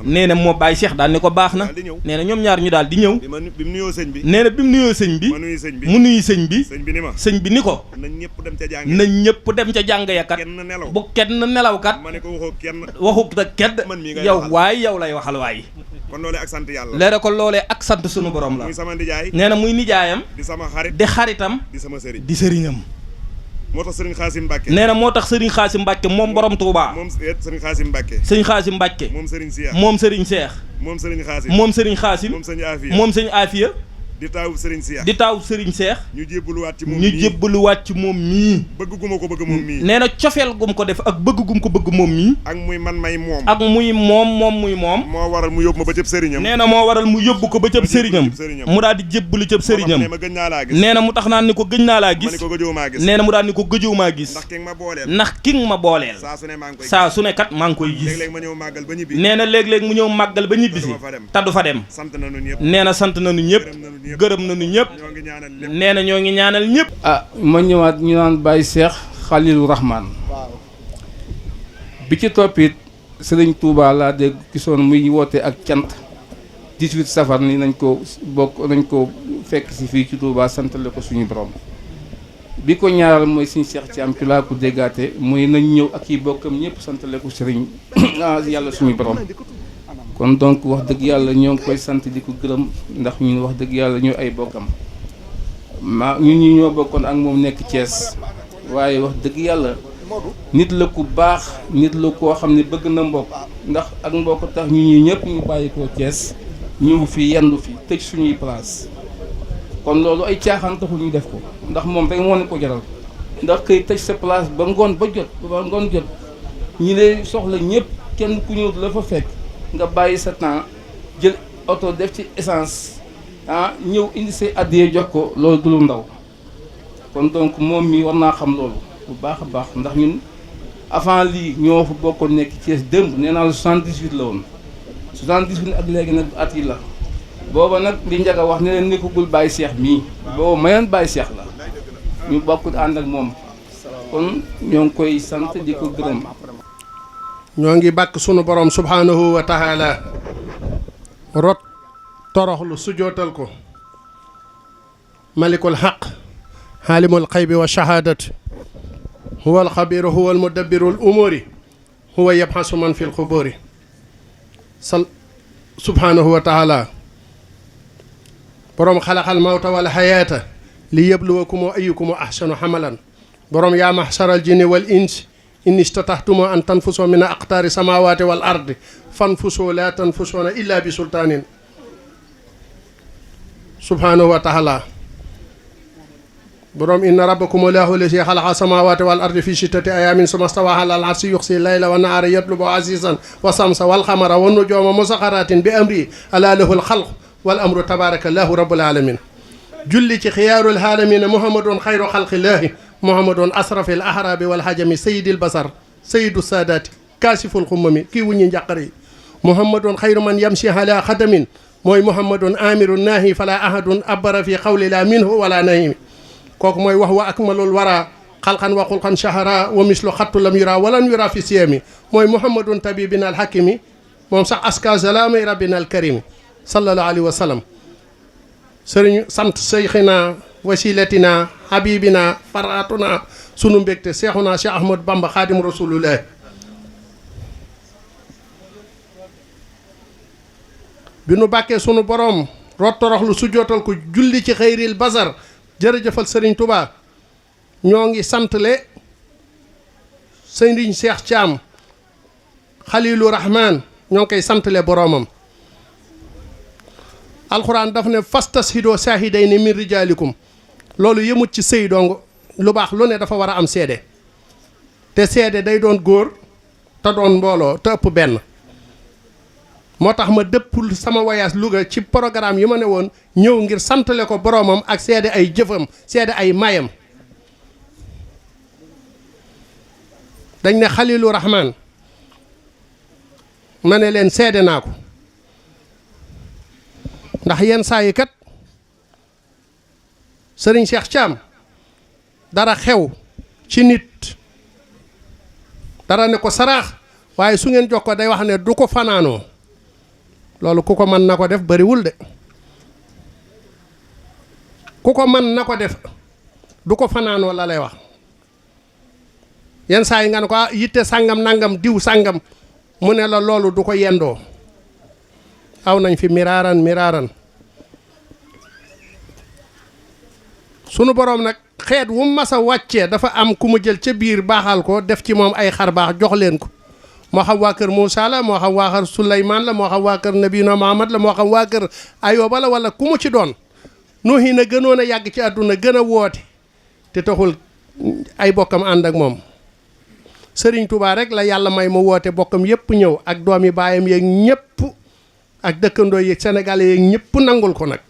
Speaker 2: nee na moo Baye Cheikh daal ni ko baax na nee na ñoom ñaar ñu daal di ñëw nee na bi mu nuyoo sëñ bi mu nuyu sëñ bi ni ko nañ ñëpp dem ca jàng ya kat bu kenn nelaw kat waxu ta kedd yow waay yow lay waxal waay kon loolee ak sant yàlla leera ko loolee ak sant sunu borom la muy sama nijaay nee na muy nijaayam di sama xarit di xaritam di sama sëriñ di sëriñam moo tax sëriñ Khassim Mbacke nee na moo tax sëriñ Khassim Mbacke moom borom Touba moom sëriñ Khassim Mbacke moom sëriñ Cheikh moom sëriñ Cheikh moom sëriñ Khassim moom sëriñ Khassim moom sëriñ Afia
Speaker 3: di taawu Serigne Cheikh.
Speaker 2: di taawu Serigne Cheikh.
Speaker 3: ñu
Speaker 2: jébbaluwaat ci moom mii.
Speaker 3: bëgg gu ma ko bëgg moom mii.
Speaker 2: nee na cofeel gum ko def ak bëgg gum ko bëgg moom mii.
Speaker 3: ak muy man may moom.
Speaker 2: ak muy moom muy moom.
Speaker 3: moo waral mu yóbbu ma ba cëb sëriñam.
Speaker 2: nee na moo waral mu yóbbu ko ba cëb sëriñam. mu daal di jébbalu cëb sëriñam. nee na mu tax naan ni ko gëj naa laa gis. nee na mu daal ni ko gëjëw maa gis. ndax ki nga ma booleel. saa su ne kat maa ngi koy gis. nee na léeg-léeg mu ñëw màggal ba ñibbisi te du fa dem. nee na sant nañu ñëpp gërëm nañu ñëpp. nee na ñoo ngi ñaanal ñëpp.
Speaker 4: ma ñëwaat ñu naan Baye Cheikh Khalilou Rahman. bi ci toppit Sëriñ Touba laa dégg gisoon muy woote ak cant 18 safar ni nañ ko fekk si fii ci Touba santale ko suñu borom. bi ko ñaaral mooy suñu Cheikh ci am ci laa ko déggaate muy nañ ñëw ak yi bokkam ñëpp santale ko sëriñ yàlla suñu borom. kon donc wax dëgg yàlla ñoo ngi koy sant di ko gërëm ndax ñun wax dëgg yàlla ñooy ay bokkam ñun ñi ñoo bokkoon ak moom nekk Thiès waaye wax dëgg yàlla nit la ku baax nit la koo xam ne bëgg na mbokk ndax ak mbokk tax ñun ñi ñëpp ñu bàyyi ko Thiès ñëw fi yendu fi tëj suñuy place kon loolu ay caaxaan taxul ñu def ko ndax moom rek moo ne ko jaral ndax kay tëj sa place ba ngoon jot ñi lay soxla ñëpp kenn ku ñëw la fa fekk nga bàyyi sa temps jël oto def ci essence ñëw indi say addiye jox ko loolu du lu ndaw kon donc moom mi war naa xam loolu bu baax a baax ndax ñun avant lii ñoo fa bokkoon nekk Thiès démb nee naa la 78 la woon 78 ak léegi nag at yi la booba nag li njaga wax ne leen nekkagul Baye Cheikh mii booba mayoon Baye Cheikh la ñu bokk ànd ak moom kon ñoo ngi koy sant di ko gërëm.
Speaker 1: ñoo ngi bàkk sunu borom subhaanahu wa taala rot toroxlu sujootal ko malikul xaq xaalimul xaybi wa shahaadat huwa alxabiru huwa almudabbiru al umuri huwa yabxasu man fi lxuburi subhaanahu wa taala borom xalaxal mawta wal xayaata li yabluwakum ayyukum ahsanu xamalan borom yaa maxsaral jinni wal insi in istatahtumu an tanfusoo min aqtaari samawati wal ardi fanfusoo la tanfusoona illa bi sultaanin subhanahu wa taala borom inna rabbakum allahu lazi xalaqa samawati wal ardi fi sittati ayamin summa stawa ala al arsi yuxsi layla wa nahaara yatlubu azizan wa samsa wal xamara wa nujuuma musaxaratin bi amri ala lahu al xalq wal amru tabaraka allahu rabbul alamin julli ci xiyaarul aalamina muhammadun xayru xalqillahi muhammadun asrafil ahrabi wal hajami sayidil basar sayidu saadaati kaasiful xummami kii wuññi njàqare yi muhammadun xayru man yamshi ala xadamin mooy muhammadun amiru naahi fala ahadun abbara fi xawli la minhu wala nahimi kooku mooy wax wa akmalul wara xalqan wa xulqan shahara wa mislu xattu lam yura walan yura fi siyami mooy muhammadun tabibina al hakimi moom sax aska salaamay rabbina al karimi sallallahu alayhi wa sallam sëriñ sant seyxina wasilatina habibina faratuna sunu mbégte seexuna Cheikh Ahmad Bamba xaadim rasulullah bi nu bàkkee sunu borom rottoroxlu su jootal ko julli ci xëyril basar jërëjëfal sëriñ Touba ñoo ngi santle sëriñ Cheikh Thiam Khalilou Rahman ñoo ngi koy santle boromam alxuraan daf ne fastashidoo saahidayni min rijaalikum loolu yëmut ci sëy dong lu baax lu ne dafa war a am seede te seede day doon góor te doon mbooloo te ëpp benn moo tax ma dëpp sama voyage Louga ci programme yi ma ne woon ñëw ngir santale ko boromam ak seede ay jëfam seede ay mayam dañ ne Khalilou Rahman ma ne leen seede naa ko ndax yenn saa yi kat sëriñ Cheikh Thiam dara xew ci nit dara ne ko saraax waaye su ngeen jox ko day wax ne du ko fanaanoo loolu ku ko mën na ko def bariwul de ku ko mën na ko def du ko fanaanoo la lay wax yenn saa yi nga ne ko yitte sàngam nangam diw sàngam mu ne la loolu du ko yendoo aw nañ fi miraaran sunu boroom nag xeet wu mas a wàccee dafa am ku mu jël ca biir baaxal ko def ci moom ay xar baax jox leen ko moo xam waa kër Moussa la moo xam waa kër Souleymane la moo xam waa kër Nabina Muhammad la moo xam waa kër Ayoba la wala ku mu ci doon Nuuhi na gënoon a yàgg ci àdduna gën a woote te taxul ay bokkam ànd ak moom Sëriñ Tuubaa rek la yàlla may mu woote bokkam yépp ñëw ak doomi baayam yeeg ñépp ak dëkkandoo yeeg sénégalais yeeg ñépp nangul ko nag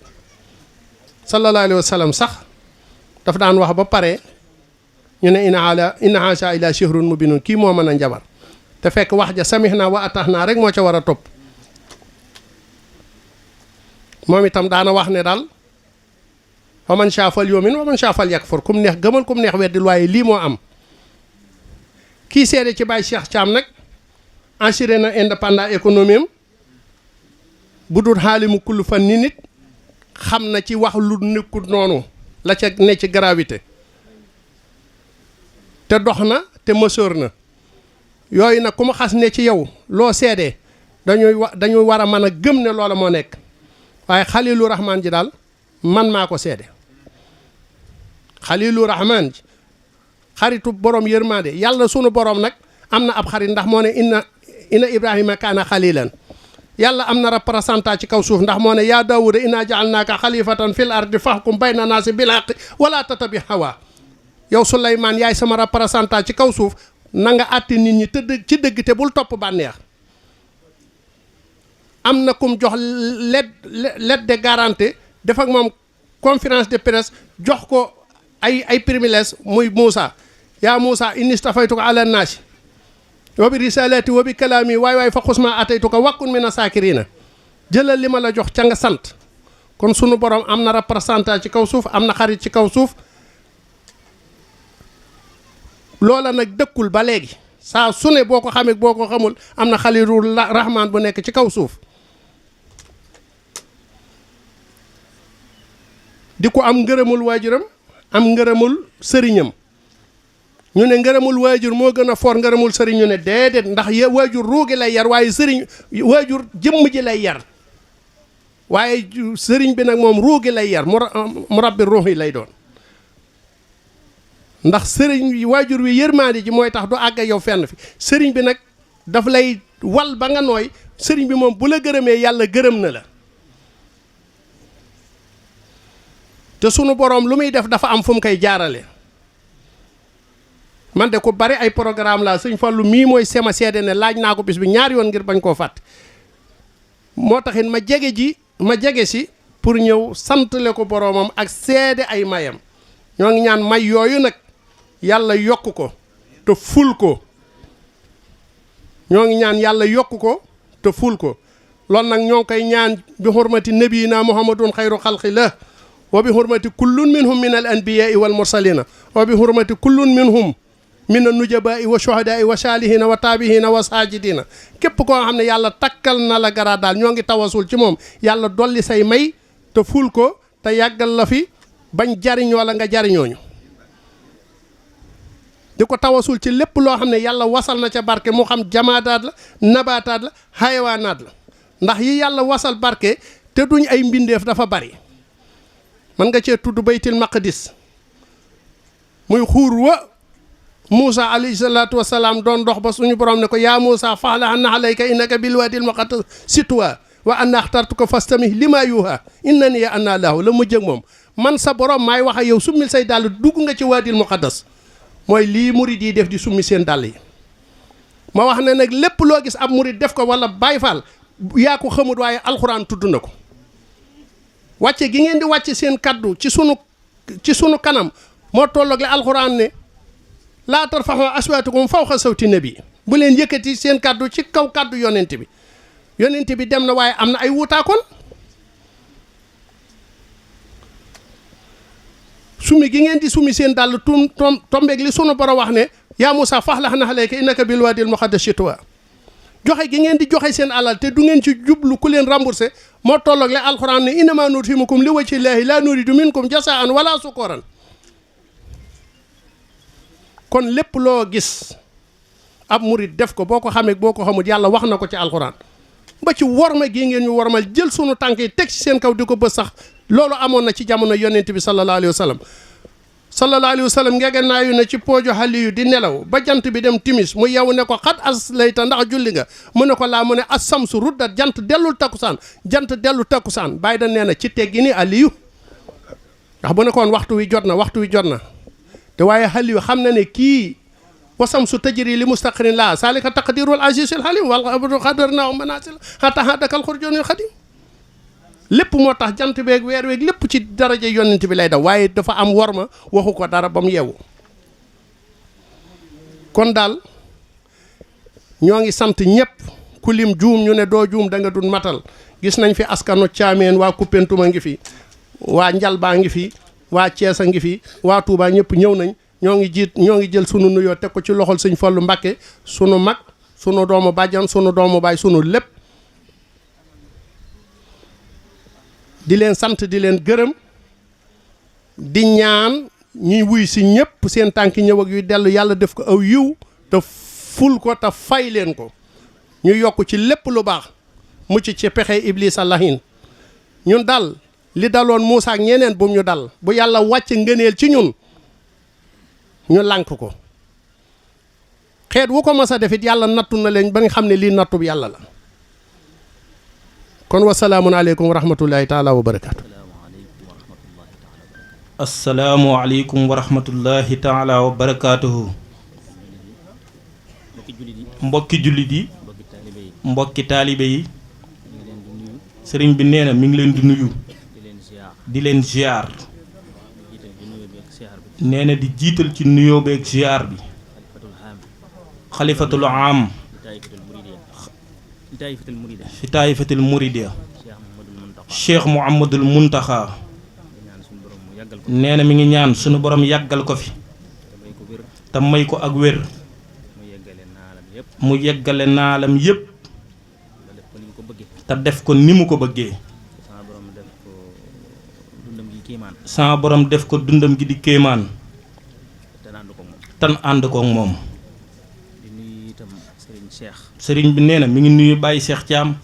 Speaker 1: sallallahu alayhi wa sallam sax daf daan wax ba pare ñu ne inna haasa ila shihrun mubinun kii moo mën a njabar te fekk wax ja samihna wa atahna rek moo ca war a topp moom itam daana wax ne daal wa man shaa fal yu'min wa man shaa fal yakfur kum neex gëmal kum neex weddil waaye lii moo am kii seede ci Baye Cheikh Thiam nag assuré na indépendant économie am bu dul xaalimu kullu fan ni nit xam na ci wax lu nekkul noonu la ca ne ci gravité te dox na te mësoor na yooyu nag ku ma xas ne ci yow loo seedee dañuy war a mën a gëm ne loola moo nekk waaye xalilu rahmaan ji daal man maa ko seede xalilu rahmaan ji xaritu borom yërmande yàlla sunu borom nag am na ab xarit ndax moo ne inna ibrahima kaana xalilan yàlla am na représentant ci kaw suuf ndax moo ne yaa daawuda inna jaalnaaka xalifatan fil ardi fahkum bayna naasi bil haqqi wala tatabi hawa yow Souleymane yaay sama représentant ci kaw suuf na nga àtte nit ñi tëdd ci dëgg te bul topp bànneex am na kum jox lettre de garantie def ak moom conférence de presse jox ko ay privilèges muy Moussa yaa Moussa inni stafaytuka ala naasi wa bi risalati wa bi kalaami waay fa xusma ataytuka wakkun mina saakirina jëlal li ma la jox ca nga sant kon sunu borom am na représentant ci kaw suuf am na xarit ci kaw suuf loola nag dëkkul ba léegi saa su ne boo ko xamee boo ko xamul am na xalilul rahmaan bu nekk ci kaw suuf di ko am ngërëmul waajuram am ngërëmul sëriñam ñu ne ngërëmul waajur moo gën a foor ngërëmul sëriñ ñu ne déedéet ndax waajur ruugi lay yar waaye sëriñ waajur jëmm ji lay yar waaye sëriñ bi nag moom ruugi lay yar mu rabbi ruux yi lay doon ndax sëriñ waajur wi yërmaande ji mooy tax du àgg yow fenn fi sëriñ bi nag daf lay wal ba nga nooy sëriñ bi moom bu la gërëmee yàlla gërëm na la te sunu boroom lu muy def dafa am fu mu koy jaarale man de ko bari ay programme la sëñ Fallu mii mooy sema seede ne laaj naa ko bis bi ñaari yoon ngir bañ koo fàtte moo taxit ma jege si pour ñëw santale ko boroomam ak seede ay mayam ñoo ngi ñaan may yooyu nag yàlla yokk ko te ful ko ñoo ngi ñaan yàlla yokk ko te ful ko loolu nag ñoo ngi koy ñaan bi hurmati nabiyina muhammadun xayru xalqillah wa bi hurmati kullun minhum min al anbiyai wal mursalina wa bi hurmati kullun minhum min an nujabai wa shuhadai wa salihina wa taabihina wa sajidina képp koo xam ne yàlla takkal na la gara daal ñoo ngi tawasul ci moom yàlla dolli say may te ful ko te yàggal la fi bañ jariñoo la nga jariñooñu di ko tawasul ci lépp loo xam ne yàlla wasal na ca barke mu xam jamaadaat la nabaataat la xayawaanaat la ndax yi yàlla wasal barke te duñ ay mbindeef dafa bari man nga cee tudd baytil maqdis muy xuur wa Moussa alayhi salaatu wa salaam doon dox ba suñu borom ne ko yaa Moussa faxla anna alayka innaka bil waadil muqaddas sitwa wa anna axtartuka fastami lima yuha innani ana lahu la mujj ak moom man sa borom maay wax ak yow summil say dàll dugg nga ci waadil muqaddas mooy lii murid yi def di summi seen dàll yi ma wax ne nag lépp loo gis ab murid def ko wala Baay Faal yaa ko xamut waaye alxuraan tudd na ko wàcce gi ngeen di wàcce seen kaddu ci sunu kanam moo tolloog le alxuraan ne laa tarfa'u aswaatakum fawqa sawti nabi bu leen yëkkati seen kaddu ci kaw kaddu yonent bi dem na waaye am na ay wuutaakoon summi gi ngeen di summi seen dàll tombeeg li sunu borom wax ne yaa Moussa faxlax alayka innaka bil waadil muqaddas tuwa joxe gi ngeen di joxe seen alal te du ngeen ci jublu ku leen remboursé moo tolloog le alxuraan ne innamaa nut'imukum li wajhi llaahi laa nuriidu minkum jazaa'an wala sukuuran kon lépp loo gis ab murit def ko boo ko xamee boo ko xamut yàlla wax na ko ci alxuraan ba ci worma gii ngeen ñu wormal jël sunu tànk yi teg ci seen kaw di ko bës sax loolu amoon na ci jamono yonent bi sallallahu alayhi wa sallam ngege naayu na ci poojo xali yu di nelaw ba jant bi dem timis mu yow ne ko xat as layta ndax julli nga mu ne ko laa mu ne as samsu ruddat jant dellu takkusaan bàyyi da nee na ci teggi ni aliyu ndax bu nekkoon waxtu wi jot na te waaye xaliw xam na ne kii wasam su tajri li mustaqrin la salika taqdirul azizul halim wal qadar na manasil hatta hadakal khurjun khadim lépp moo tax jant beeg weer weeg lépp ci daraja yonent bi lay daw waaye dafa am worma waxu ko dara ba mu yeewu kon daal ñoo ngi sant ñëpp ku lim juum ñu ne doo juum da nga dun matal gis nañ fi askanu caameen waa Kuppentuma ngi fi waa Njalbaa ngi fi waa Cees a ngi fi waa Tuubaa ñëpp ñëw nañ ñoo ngi jël sunu nuyoo teg ko ci loxol sëñ Fallu Mbàkke sunu mag sunu doomu bàjjan sunu doomu baay sunu lépp di leen sant di leen gërëm di ñaan ñuy wuy si ñëpp seen tànki ñëw ak yuy dellu yàlla def ko aw yiw te ful ko te fay leen ko ñu yokk ci lépp lu baax mucc ci pexe iblis allahin ñun dal li daloon Muusaa ak ñeneen bu ñu dal bu yàlla wàcc ngëneel ci ñun ñu lànk ko xeet wu ko mas a defit yàlla nattu na leen ba nga xam ne lii nattub yàlla la kon wasalaamun aleykum wa rahmatullahi taala wa barakaatu.
Speaker 2: asalaamu aleykum wa rahmatullahi taala wa barakaatuhu. mbokki jullit yi mbokki taalibe yi sëriñ bi nee na mi ngi leen di nuyu di leen ziar nee na di jiital ci nuyoo beeg ziar bi xalifatul am fi taayifatil muridiya cheikh Mouhamadul Muntaxa nee na mi ngi ñaan sunu borom yàggal ko fi te may ko ak wér mu yeggale naalam yépp te def ko ni mu ko bëggee sama borom def ko dundam gi di kéemaan tan ànd koog moom sëriñ bi nee na mi ngi nuyu Baye Cheikh Thiam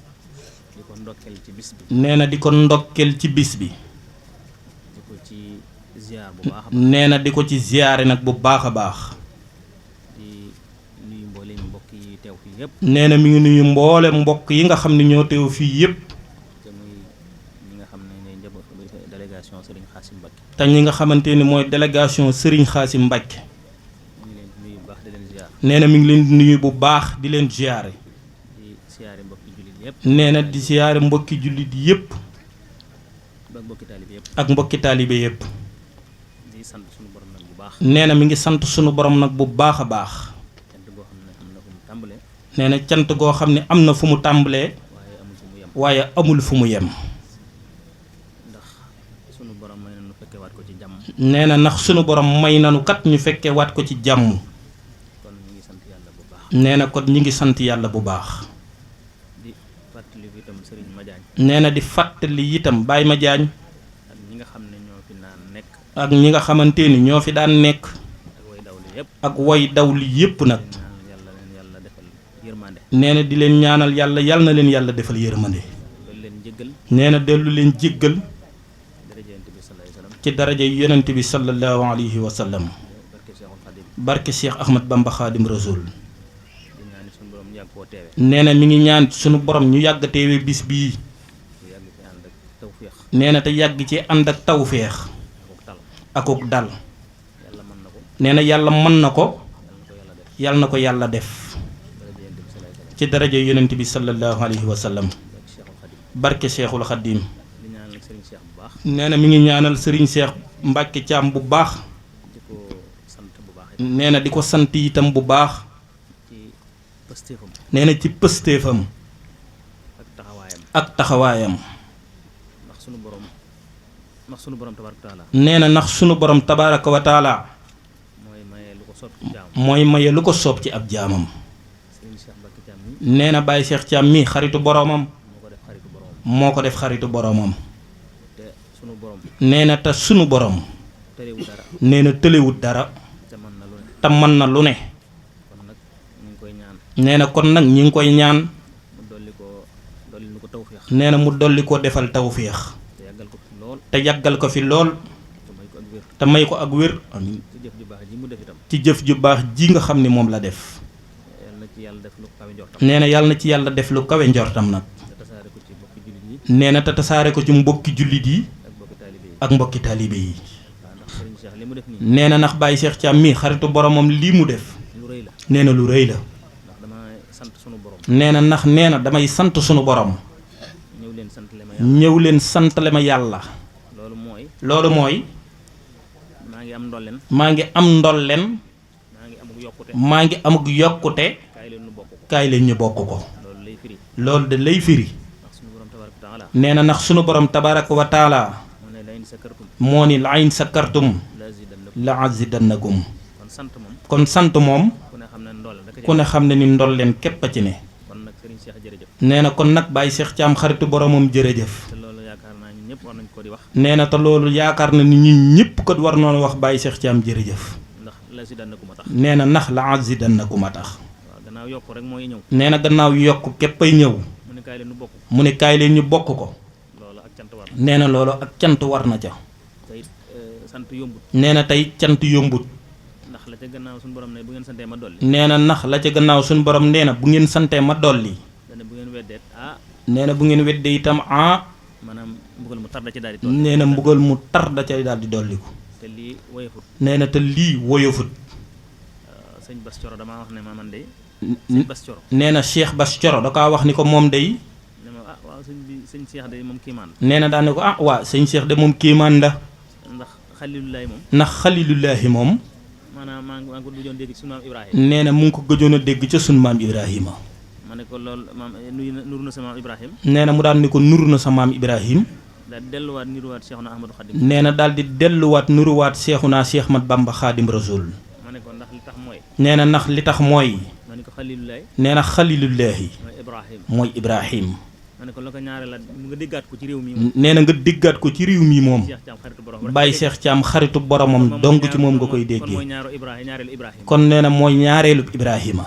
Speaker 2: nee na di ko ndokkel ci bis bi nee na di ko ci ziyaare nag bu baax a baax nee na mi ngi nuyu mboole mbokk yi nga xam ne ñoo teew fii yépp te ñi nga xamante ni mooy délégation Serigne Xaasim Mbàkke nee na mi ngi leen di nuyu bu baax di leen ziyaare nee na di ziyaare mbokki jullit yépp ak mbokki taalibe yépp nee na mi ngi sant sunu borom nag bu baax a baax nee na cant goo xam ne am na fu mu tàmbalee waaye amul fu mu yem nee na ndax sunu borom may nanu kat ñu fekkee waat ko ci jàmm nee na kon ñi ngi sant yàlla bu baax nee na di fàttali itam Baye Madiagne ak ñi nga xamante ni ñoo fi daan nekk ak way dawli yépp nag nee na di leen ñaanal yàlla yal na leen yàlla defal yërmande nee na dellu leen jéggal ci daraja yonent bi sallallahu alayhi wa sallam barke Cheikh Ahmad Bamba Khadim Rasoul nee na mi ngi ñaan sunu borom ñu yàgg teewe bis bii nee na te yàgg ci ànd ak tawféex akuk dal nee na yàlla mën na ko yàlla na ko yàlla def ci daraja yonent bi sallallahu alayhi wa sallam barke Cheikhul Khadim nee na mi ngi ñaanal Serigne Cheikh Mbacke Thiam bu baax nee na di ko sant itam bu baax nee na ci pëstéefam ak taxawaayam nee na ndax sunu borom tabaaraka wa taala mooy maye lu ko soob ci ab jaamam nee na Baye Cheikh Thiam mi xaritu boromam moo ko def xaritu boromam nee na te sunu borom nee na tëlewut dara te mën na lu ne nee na kon nag ñi ngi koy ñaan nee na mu dolli ko defal tawféex te yàggal ko fi lool te may ko ak wér ci jëf ju baax ji nga xam ni moom la def nee na yàlla na ci yàlla def lu kawe njortam nag nee na te tasaare ko ci mbokki jullit yi ak mbokki taalibe yi nee na ndax Baye Cheikh Thiam mii xaritu boromam lii mu def nee na lu rëy la nee na ndax nee na damay sant sunu borom ñëw leen santale ma yàlla loolu mooy maa ngi am ndolleen maa ngi amuk yokkute kaay leen ñu bokk ko loolu de lay firi nee na ndax sunu borom tabaraka wa taala moo ni la in sakartum la azidannakum kon sant moom ku ne xam ne ni ndolleen képp a ci ne nee na kon nag Baye Cheikh Thiam xaritu boromam jërëjëf nee na te loolu yaakaar na ni ñun ñëpp kat war noonu wax Baye Cheikh Thiam jërëjëf nee na ndax la azidannakum a tax nee na gannaaw yokk képp ay ñëw mu ne kaay leen ñu bokk ko nee na loolu ak cant war na ca nee na tey cant yombut nee na ndax la ca gannaaw suñu borom nee na bu ngeen santee ma dolli nee na bu ngeen weddee itam nee na mbugal mu tar da ca daal di dolliku nee na te lii woyofut nee na Cheikh Bass Thioro da kaa wax ni ko moom day nee na daan ne ko waa sëñ Cheikh de moom kiimaan la ndax xalilullaahi moom nee na mu ngi ko gëjoon a dégg ca sunu maam Ibrahima nee na mu daan ni ko nuru na sa maam Ibrahim nee na daal di delluwaat nuruwaat Seexuna Seex Ahmadu Bamba Xaadim Rasuul nee na ndax li tax mooy nee na xalilullaahi mooy Ibrahim nee na nga déggaat ko ci réew mi moom Baye Cheikh Thiam xaritu boromam dong ci moom nga koy déggee kon nee na mooy ñaareelu Ibrahima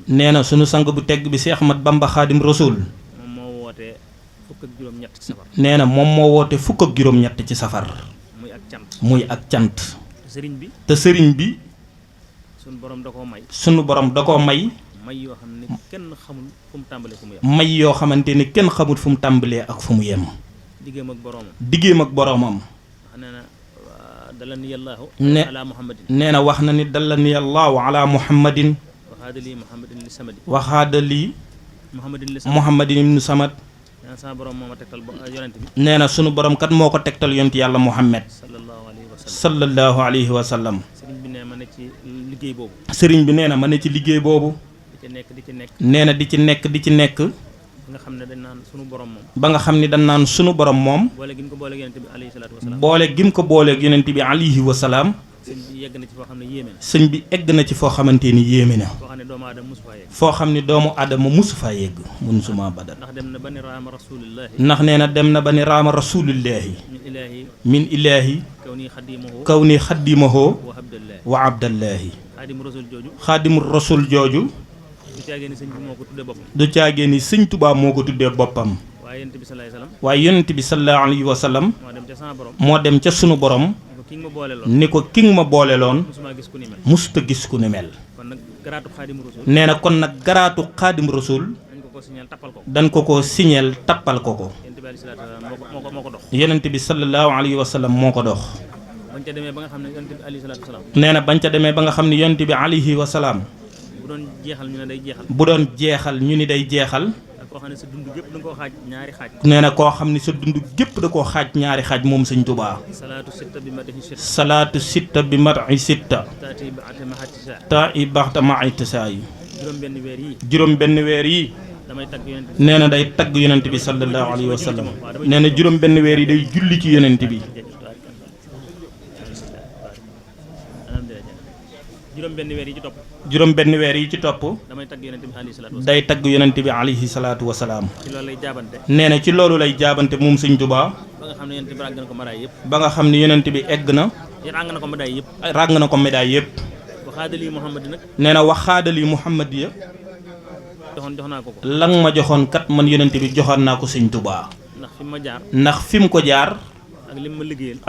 Speaker 2: nee na sunu sang bu tegg bi Seex Ahmadu Bamba Xaadim Rasuul nee na moom moo woote fukk ak juróom-ñett ci safar muy ak cant te sëriñ bi sunu borom da koo may may yoo xamante ni kenn xamul fu mu tàmbalee ak fu mu yem diggéem ak boromam nee na wax na ni dallani allahu ala muhammadin waxaadali muhammadin ibnu samad nee na sunu borom kat moo ko tegtal yonent yàlla muhammad sallallahu alayhi wa sallam sëriñ bi nee na ma ne ci liggéey boobu nee na di ci nekk ba nga xam ne dañ naan sunu borom moom ba nga xam ne dañ naan sunu borom moom boole gi mu ko booleeg yonent bi alayhi salaatu wasalaam boole gi mu ko booleeg yonent bi alayhi wa salaam sëñ bi yegg na ci foo xam ne yéeme na sëñ bi egg na ci foo xamante ni yéeme na foo xam ne doomu aadama musu faa yegg mun suma badal ndax dem na ba ni raama rasulillahi ndax nee na dem na ba ni raama rasulillahi min ilaahi kaw ni xaddimaho wa abdallahi xaadimu rasul jooju du caagee ni sëñ Tuubaa moo ko tuddee boppam waaye yonent bi sallallahu alayhi wa sallam moo dem ca sunu borom ni ko ki nga ma booleloon musuta gis ku ni mel nee na kon nag garaatu xaadim rasul dañ ko signeel tappal ko yonent bi sallallahu alayhi wa sallam moo ko dox nee na bañ ca demee ba nga xam ne yonent bi alayhi wa salaam bu doon jeexal ñu ni day jeexal nee na koo xam ne sa dund gépp da koo xaaj ñaari xaaj moom sëñ Tuubaa salaatu sitta bi mati sitta ta i baxta ma ay tasaa yi juróom benn weer yi nee na day tagg yonent bi sallallahu alayhi wa sallam nee na juróom benn weer yi day julli ci yonent bi juróom benn weer yi ci topp day tagg yonent bi alayhi salaatu wa salaam nee na ci loolu lay jaabante moom sëñ Tuubaa ba nga xam ne yonent bi egg na ràng na ko médaille yëpp nee na waxaadali muhammad ya lan ma joxoon kat man yonent bi joxoon naa ko sëñ Tuubaa ndax fi mu ko jaar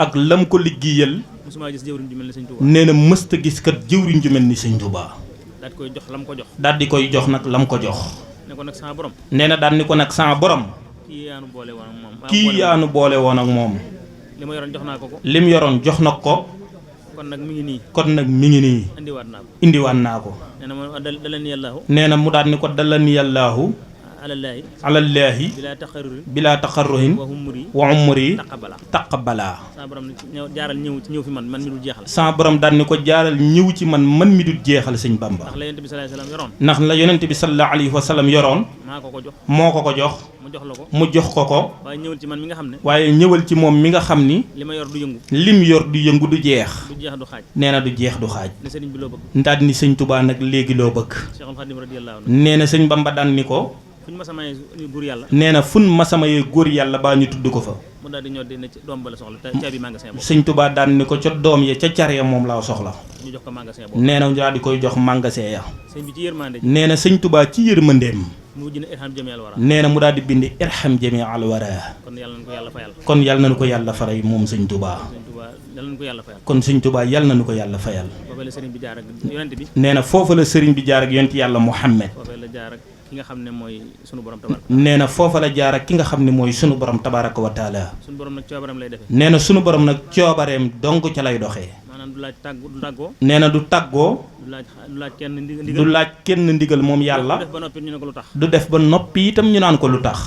Speaker 2: ak lam ko liggéeyal nee na mësta gis kat jëwriñ ju mel ni sëñ Tuubaa daal di koy jox nag lam ko jox nee na daal ni ko nag sama borom kii yaanu boole woon ak moom li ma yoroon jox naa ko ko.
Speaker 3: lim yoroon jox na ko.
Speaker 2: kon nag mi ngi nii.
Speaker 3: kon nag mi ngi nii. indiwaat naa ko.
Speaker 2: nee na ma dalani yàllaahu.
Speaker 3: nee na mu daal ni ko dalani yàllaahu. alallaahi. bilaa taxarruhin. wa umri. taqabala.
Speaker 2: saa borom jaaral ñëw fi man mi dul jeexal.
Speaker 3: saa borom daal ni ko jaaral ñëw ci man mi dul jeexal sëñ Bamba.
Speaker 2: ndax la yonent bi sallallahu alayhi wa sallam yoroon.
Speaker 3: ndax la yonent bi sallallahu alayhi wa sallam yoroon. moo ko jox. mu jox ko.
Speaker 2: waaye ñëwal ci man mi nga xam ne.
Speaker 3: waaye ñëwal ci moom mi nga xam ni.
Speaker 2: li ma yor du yëngu.
Speaker 3: lim yor du yëngu du jeex.
Speaker 2: du jeex du xaaj.
Speaker 3: nee na du jeex du xaaj.
Speaker 2: ne sëriñ bi loo bëgg.
Speaker 3: ndaat ni sëñ Touba nag léegi loo bëgg.
Speaker 2: Cheikhul Khadim radiyallahu anhu.
Speaker 3: nee na sëñ Bamba daan ni ko.
Speaker 2: fuñ ma samayee góor yàlla.
Speaker 3: nee na fun ma samayee góor yàlla baa ñu tudd ko fa.
Speaker 2: mu daal di ñëw di ne doom ba la soxla te caabi magasin boobu.
Speaker 3: sëñ Touba daan ni ko ca doom ya ca car ya moom laa soxla.
Speaker 2: ñu jox ko magasin boobu.
Speaker 3: nee na daal di koy jox magasin ya.
Speaker 2: sëñ bi ci yërmande.
Speaker 3: nee na sëñ Touba ci yërmandeem.
Speaker 2: mu wujj ne irham jami al wara.
Speaker 3: nee na mu daal di bind irham jami al wara.
Speaker 2: kon yàlla nañu ko yàlla fayal.
Speaker 3: kon yàlla nañu ko yàlla faray moom sëñ Touba.
Speaker 2: yàlla nañu ko yàlla fayal.
Speaker 3: kon sëñ Touba yàlla nañu ko yàlla fayal.
Speaker 2: foofu la sëriñ bi jaar ak yonent bi.
Speaker 3: nee na foofu la sëriñ bi jaar ak yonent yàlla Muhammad.
Speaker 2: foofu la jaar ak ki nga xam ne mooy sunu borom tabaraka.
Speaker 3: nee na foofa la jaar ak ki nga xam ne mooy sunu borom tabaraka wa taala.
Speaker 2: sunu borom nag coobareem lay defee.
Speaker 3: nee na sunu borom nag coobareem dong ca lay doxee.
Speaker 2: maanaam du laaj tàggoo.
Speaker 3: nee na du tàggoo.
Speaker 2: du laaj kenn ndigal.
Speaker 3: du laaj kenn ndigal moom yàlla.
Speaker 2: du def ba noppi ñu ne ko lu tax.
Speaker 3: du def ba noppi itam ñu naan ko lu tax.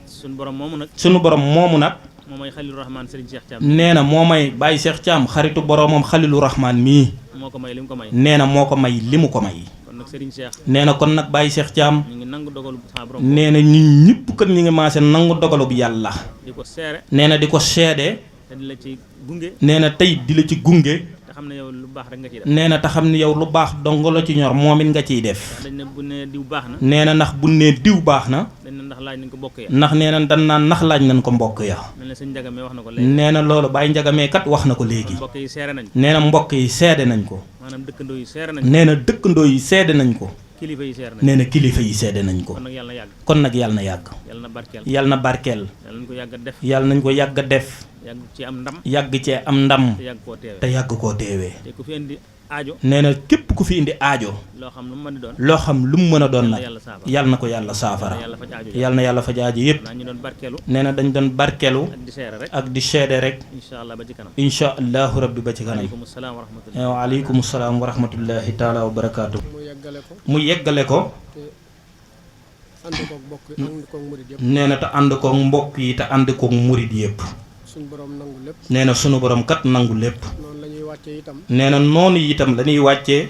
Speaker 2: sunu borom moomu nag.
Speaker 3: sunu borom moomu nag.
Speaker 2: moo may Xalilu Rahmaan Serigne Cheikh Thiam.
Speaker 3: nee na moo may Baye Cheikh Thiam xaritu boromam Xalilu Rahmaan mii.
Speaker 2: moo ko may li mu ko may.
Speaker 3: nee na moo ko may li mu ko may.
Speaker 2: kon nag Serigne Cheikh.
Speaker 3: nee na kon nag Baye Cheikh Thiam.
Speaker 2: ñu ngi nangu dogalu sa borom.
Speaker 3: nee na ñun ñëpp kat ñu ngi maase nangu dogalu bu yàlla.
Speaker 2: di ko seere.
Speaker 3: nee na di ko seede.
Speaker 2: te di la ci gunge.
Speaker 3: nee na tey di la ci gunge.
Speaker 2: te xam ne yow lu baax rek nga ciy def.
Speaker 3: nee na te xam ne yow lu baax dong la ci ñor moom it nga ciy def.
Speaker 2: dañ ne bu ne diw baax na.
Speaker 3: nee na ndax bu ne diw baax na.
Speaker 2: dañ ne ndax laaj nañ ko mbokk ya.
Speaker 3: ndax nee na dan naan ndax laaj nañ ko mbokk ya.
Speaker 2: mel na sëñ Njagame wax na ko léegi.
Speaker 3: nee na loolu Baye Njagame kat wax na ko léegi.
Speaker 2: mbokk yi seere nañ ko.
Speaker 3: nee na mbokk yi seede nañ ko.
Speaker 2: maanaam dëkkandoo yi seere nañ ko.
Speaker 3: nee na dëkkandoo yi seede nañ ko.
Speaker 2: kilifa yi seere nañ ko.
Speaker 3: nee na kilifa yi seede nañ ko.
Speaker 2: kon nag yàlla na yàgg.
Speaker 3: kon nag yàlla na yàgg.
Speaker 2: yàlla na barkeel.
Speaker 3: yàlla na barkeel.
Speaker 2: yàlla nañ ko yàgg a def.
Speaker 3: yàlla nañ ko yàgg a def.
Speaker 2: yàgg ci am ndam.
Speaker 3: yàgg cee am ndam.
Speaker 2: te yàgg koo teewee.
Speaker 3: te yàgg koo teewee.
Speaker 2: te ku fi indi aajo.
Speaker 3: nee na képp ku fi indi aajo.
Speaker 2: loo xam lu mu mën a doon.
Speaker 3: loo xam lu mu mën a doon nag. yàlla na ko yàlla saafara. yàlla na yàlla faj aajo yëpp.
Speaker 2: ñu doon barkeelu.
Speaker 3: nee na dañ doon barkeelu.
Speaker 2: ak di seede rek.
Speaker 3: ak di seede rek.
Speaker 2: incha allah ba ci kanam.
Speaker 3: incha allahu rabbi ba ci kanam.
Speaker 2: waaleykum salaam wa rahmatulah.
Speaker 3: waaleykum salaam wa rahmatullahi taala wa barakaatu. mu yeggale ko. nee na te ànd koog mbokk yi te ànd koog murid yëpp. nee na sunu borom kat nangu lépp. nee na noonu itam la ñuy wàccee.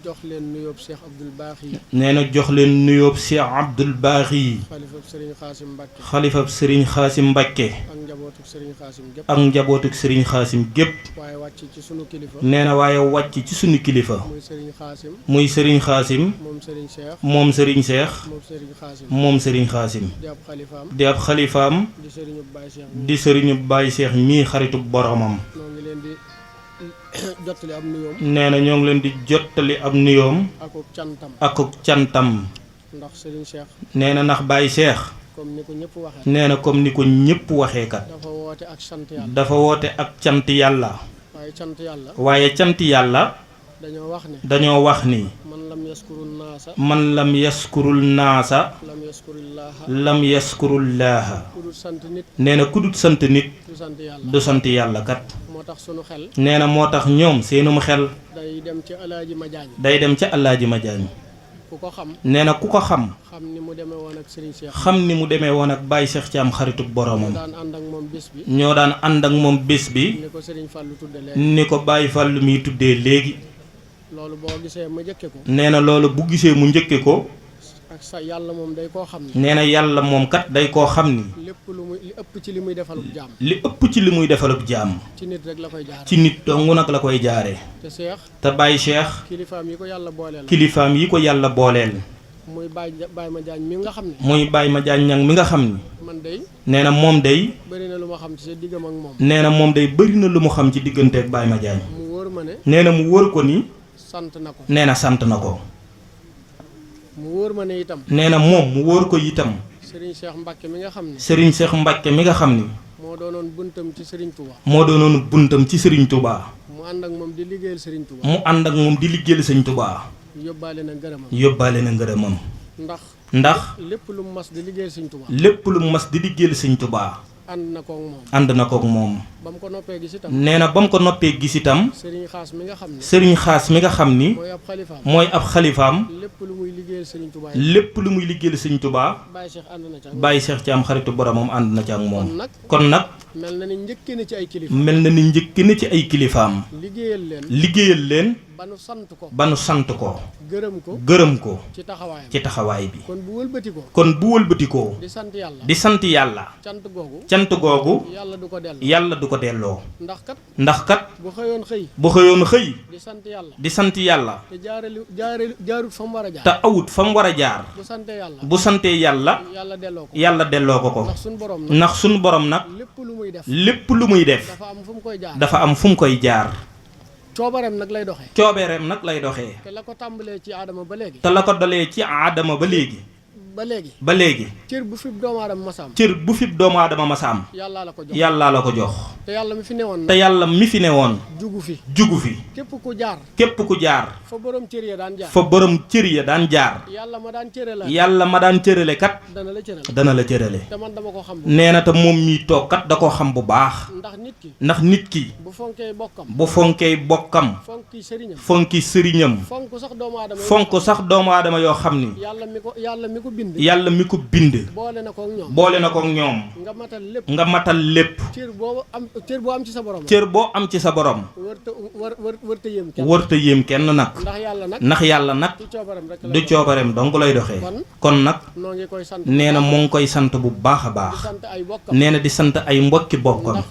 Speaker 1: jox leen nuyoob Cheikh Abdoul Baaxi.
Speaker 3: nee na jox leen nuyoob Cheikh Abdoul Baaxi.
Speaker 1: xalifab Serigne Xaasim Mbacke.
Speaker 3: xalifab Serigne Xaasim Mbacke.
Speaker 1: ak njabootuk Serigne Xaasim gépp.
Speaker 3: ak njabootuk Serigne Xaasim gépp.
Speaker 1: waaye wàcc ci sunu kilifa.
Speaker 3: nee na waaye wàcc ci sunu kilifa.
Speaker 1: muy Serigne Xaasim.
Speaker 3: muy Serigne Xaasim.
Speaker 1: moom Serigne Cheikh.
Speaker 3: moom Serigne Cheikh.
Speaker 1: moom Serigne Xaasim.
Speaker 3: moom Serigne Xaasim.
Speaker 1: di ab xalifaam.
Speaker 3: di ab xalifaam.
Speaker 1: di Serigne Baye Cheikh.
Speaker 3: di Serigne Baye Cheikh mii xaritu boromam.
Speaker 1: ñoo ngi leen di jottali ab nuyoom.
Speaker 3: nee na ñoo ngi leen di jottali ab nuyoom.
Speaker 1: akuk cantam.
Speaker 3: akuk cantam.
Speaker 1: ndax Serigne Cheikh.
Speaker 3: nee na ndax Baye Cheikh.
Speaker 1: comme ni ko ñëpp waxee.
Speaker 3: nee na comme ni ko ñëpp waxee kat.
Speaker 1: dafa woote ak sant yàlla.
Speaker 3: dafa woote ak cant yàlla.
Speaker 1: waaye cant yàlla.
Speaker 3: waaye cant yàlla.
Speaker 1: dañoo wax ne.
Speaker 3: dañoo wax ni.
Speaker 1: man lam yaskurul naasa.
Speaker 3: man lam yaskurul naasa.
Speaker 1: lam yaskurullaaha.
Speaker 3: lam yaskurullaaha.
Speaker 1: ku dul sant nit.
Speaker 3: nee na ku dul sant nit.
Speaker 1: du sant yàlla.
Speaker 3: du sant yàlla kat.
Speaker 1: moo tax sunu xel.
Speaker 3: nee na moo tax ñoom seenum xel.
Speaker 1: day dem ci alaaji ma jaañ.
Speaker 3: day dem ca alaaji ma jaañ.
Speaker 1: ku ko xam.
Speaker 3: nee na ku ko xam.
Speaker 1: xam ni mu demee woon ak Serigne Cheikh.
Speaker 3: xam ni mu demee woon ak Baye Cheikh Thiam xaritu boromam.
Speaker 1: daan ànd ak moom bés bi.
Speaker 3: ñoo daan ànd ak moom bés bi.
Speaker 1: ni ko Serigne Fallou tudde léegi.
Speaker 3: ni ko Baye Fallou miy tuddee léegi.
Speaker 1: loolu boo gisee ma njëkke ko.
Speaker 3: nee na loolu bu gisee mu njëkke ko.
Speaker 1: ak sa yàlla moom day koo xam ni.
Speaker 3: nee na yàlla moom kat day koo xam ni.
Speaker 1: lépp lu muy li ëpp ci li muy defalub jaam.
Speaker 3: li ëpp ci li muy defalub jaam.
Speaker 1: ci nit rek la koy jaare.
Speaker 3: ci nit dong nag la koy jaaree.
Speaker 1: te Cheikh.
Speaker 3: te Baye Cheikh.
Speaker 1: kilifaam yi ko yàlla booleel.
Speaker 3: kilifaam yi ko yàlla booleel.
Speaker 1: muy Baye ma jaañ mi nga xam ne.
Speaker 3: muy Baye ma jaañ ñang mi nga xam ni.
Speaker 1: man day.
Speaker 3: nee na moom day.
Speaker 1: bëri na lu ma xam ci sa diggam ak moom.
Speaker 3: nee na moom day bëri na lu mu xam ci digganteeg Baye ma jaañ.
Speaker 1: mu wóor ma ne.
Speaker 3: nee na mu wóor ko ni.
Speaker 1: sant na ko.
Speaker 3: nee na sant na ko.
Speaker 1: mu wóor ma ne itam.
Speaker 3: nee na moom mu wóor ko itam.
Speaker 1: Serigne Cheikh Mbacke mi nga xam ne.
Speaker 3: Serigne Cheikh Mbacke mi nga xam ni.
Speaker 1: moo doonoon buntam ci Serigne Touba.
Speaker 3: moo doonoon buntam ci Serigne Touba.
Speaker 1: mu ànd ak moom di liggéeyal Serigne Touba.
Speaker 3: mu ànd ak moom di liggéeyal Serigne Touba.
Speaker 1: yóbbaale na ngërëmam.
Speaker 3: yóbbaale na ngërëmam.
Speaker 1: ndax.
Speaker 3: ndax.
Speaker 1: lépp lu mu mas di liggéeyal Serigne Touba.
Speaker 3: lépp lu mu mas di liggéeyal Serigne Touba.
Speaker 1: ànd na koog moom.
Speaker 2: ànd na koog moom.
Speaker 1: ba mu ko noppee gis itam.
Speaker 2: nee na ba mu ko noppee gis itam.
Speaker 1: sëriñ xaas mi nga xam ni.
Speaker 2: sëriñ xaas mi nga xam ni.
Speaker 1: mooy ab xalifaam.
Speaker 2: mooy ab xalifaam.
Speaker 1: lépp lu muy liggéeyal sëriñ Touba.
Speaker 2: lépp lu muy liggéeyal sëriñ Touba.
Speaker 1: Baye Cheikh ànd na ca.
Speaker 2: Baye Cheikh Thiam xaritu boromam ànd na ca ak moom. kon nag.
Speaker 1: mel na ni njëkk na ci ay kilifa.
Speaker 2: mel na ni njëkk na ci ay kilifaam.
Speaker 1: liggéeyal leen.
Speaker 2: liggéeyal leen.
Speaker 1: ba nu sant ko.
Speaker 2: ba nu sant ko.
Speaker 1: gërëm ko.
Speaker 2: gërëm ko.
Speaker 1: ci taxawaayam.
Speaker 2: ci taxawaay bi.
Speaker 1: kon bu wëlbatikoo.
Speaker 2: kon bu wëlbatikoo.
Speaker 1: di sant yàlla.
Speaker 2: di sant yàlla.
Speaker 1: cant googu.
Speaker 2: cant googu.
Speaker 1: yàlla du ko delloo.
Speaker 2: yàlla du ko delloo.
Speaker 1: ndax kat.
Speaker 2: bu
Speaker 1: xëyoon xëy.
Speaker 2: di sant yàlla.
Speaker 1: di sant yàlla.
Speaker 2: te
Speaker 1: jaarut fa mu war a jaar.
Speaker 2: te awut fa mu war a jaar.
Speaker 1: bu sante yàlla.
Speaker 2: bu sante yàlla.
Speaker 1: yàlla delloo ko.
Speaker 2: yàlla delloo ko ko.
Speaker 1: ndax
Speaker 2: suñu borom nag.
Speaker 1: lépp lu muy def.
Speaker 2: lépp lu muy def.
Speaker 1: dafa am fu mu koy jaar.
Speaker 2: dafa am fu mu koy jaar.
Speaker 1: coobareem nag lay doxee.
Speaker 2: coobareem nag lay doxee.
Speaker 1: te la ko tàmbalee ci aadama ba léegi.
Speaker 2: te la ko dalee ci aadama ba léegi. ba léegi.
Speaker 1: cër bu fi doomu aadama masaam.
Speaker 2: cër bu fi doomu aadama masaam.
Speaker 1: yàllaa la ko jox.
Speaker 2: yàllaa la ko jox.
Speaker 1: te yàlla mi fi newoon.
Speaker 2: te yàlla mi fi newoon.
Speaker 1: jugu fi.
Speaker 2: képp ku jaar.
Speaker 1: fa borom cër ya daan jaar.
Speaker 2: fa borom cër ya daan jaar.
Speaker 1: yàlla ma daan cërale.
Speaker 2: yàlla ma daan cërale kat. dana la cërale.
Speaker 1: te man dama ko xam.
Speaker 2: nee na te moom mii toog kat da koo xam bu baax. ndax nit ki.
Speaker 1: bu fonkee bokkam.
Speaker 2: bu fonkee bokkam. fonki sëriñam. fonk sax doomu aadama yoo xam ni.
Speaker 1: yàlla
Speaker 2: mi ko bind.
Speaker 1: boole na ko ak ñoom.
Speaker 2: nga matal lépp.
Speaker 1: cër boo am ci sa borom.
Speaker 2: cër boo am ci sa borom. wërta yéem kenn nag. ndax yàlla nag. du coobareem dong lay doxee. kon nag. nee na mu ngi koy sant bu baax a baax. nee na di sant ay mbokki bokkam.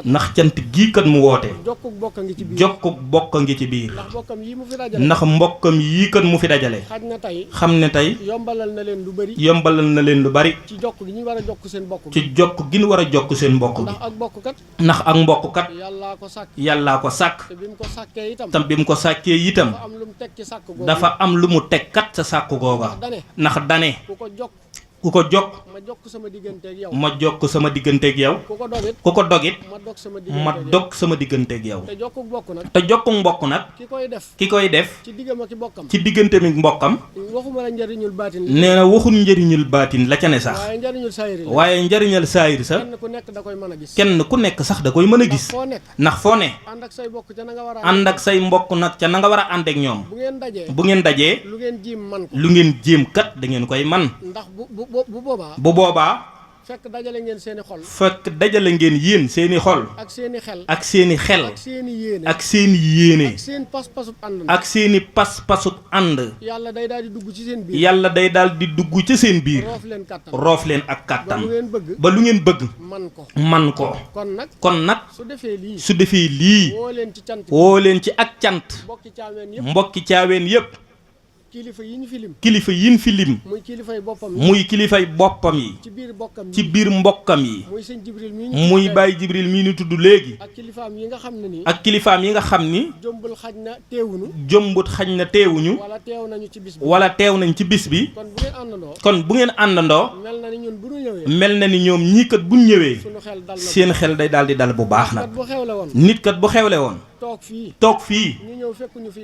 Speaker 2: ndax cant gii kat mu woote. jokkuk bokk ngi ci biir. ndax mbokkam yii kat mu fi dajale. xam ne tey. yombalal na leen lu bari. ci jokk gi ñu war a jokk seen mbokk gi. ci jokk gi ñu war a jokk seen mbokk gi. ndax ak mbokk kat. yàllaa ko sàkk. te bi mu ko sàkkee itam. dafa am lu mu teg kat sa sàkk googa. ndax dane. ku ko jokk ma jokk sama digganteeg yow. ku ko dogit ma dog sama digganteeg yow. te jokku mbokk nag. ki koy def. ci diggante mi mbokkam. nee na waxul njëriñul baatin la ca ne sax. waaye njëriñal saayir sa. kenn ku nekk sax da koy mën a gis. ndax foo ne. ànd ak say mbokk nag ca na nga war a ànd ak ñoom. bu ngeen dajee. lu ngeen jéem kat da ngeen koy man. bu boobaa. fekk dajale ngeen seeni xol. fekk dajale ngeen yéen seeni xol. ak seeni xel. ak seeni xel. ak seeni yéene. ak seeni yéene. ak seen pas-pasub ànd. ak seeni pas-pasub ànd. yàlla day daal di dugg ci seen biir. yàlla day daal di dugg ci seen biir. roof leen ak kàttan. ba lu ngeen bëgg. man ko. kon nag. su defee lii. woo leen ci ak cant. mbokki caaween yépp. kilifa yi ñu fi lim. muy kilifay boppam yi. ci biir mbokkam yi. muy Baye Jibril mii ni tudd léegi. ak kilifaam yi nga xam ni. jombut xaj na teewuñu. wala teew nañ ci bis bi. kon bu ngeen àndandoo. mel na ni ñoom ñii kat buñ ñëwee. seen xel day daal di dal bu baax nag. nit kat bu xewle woon. toog fii.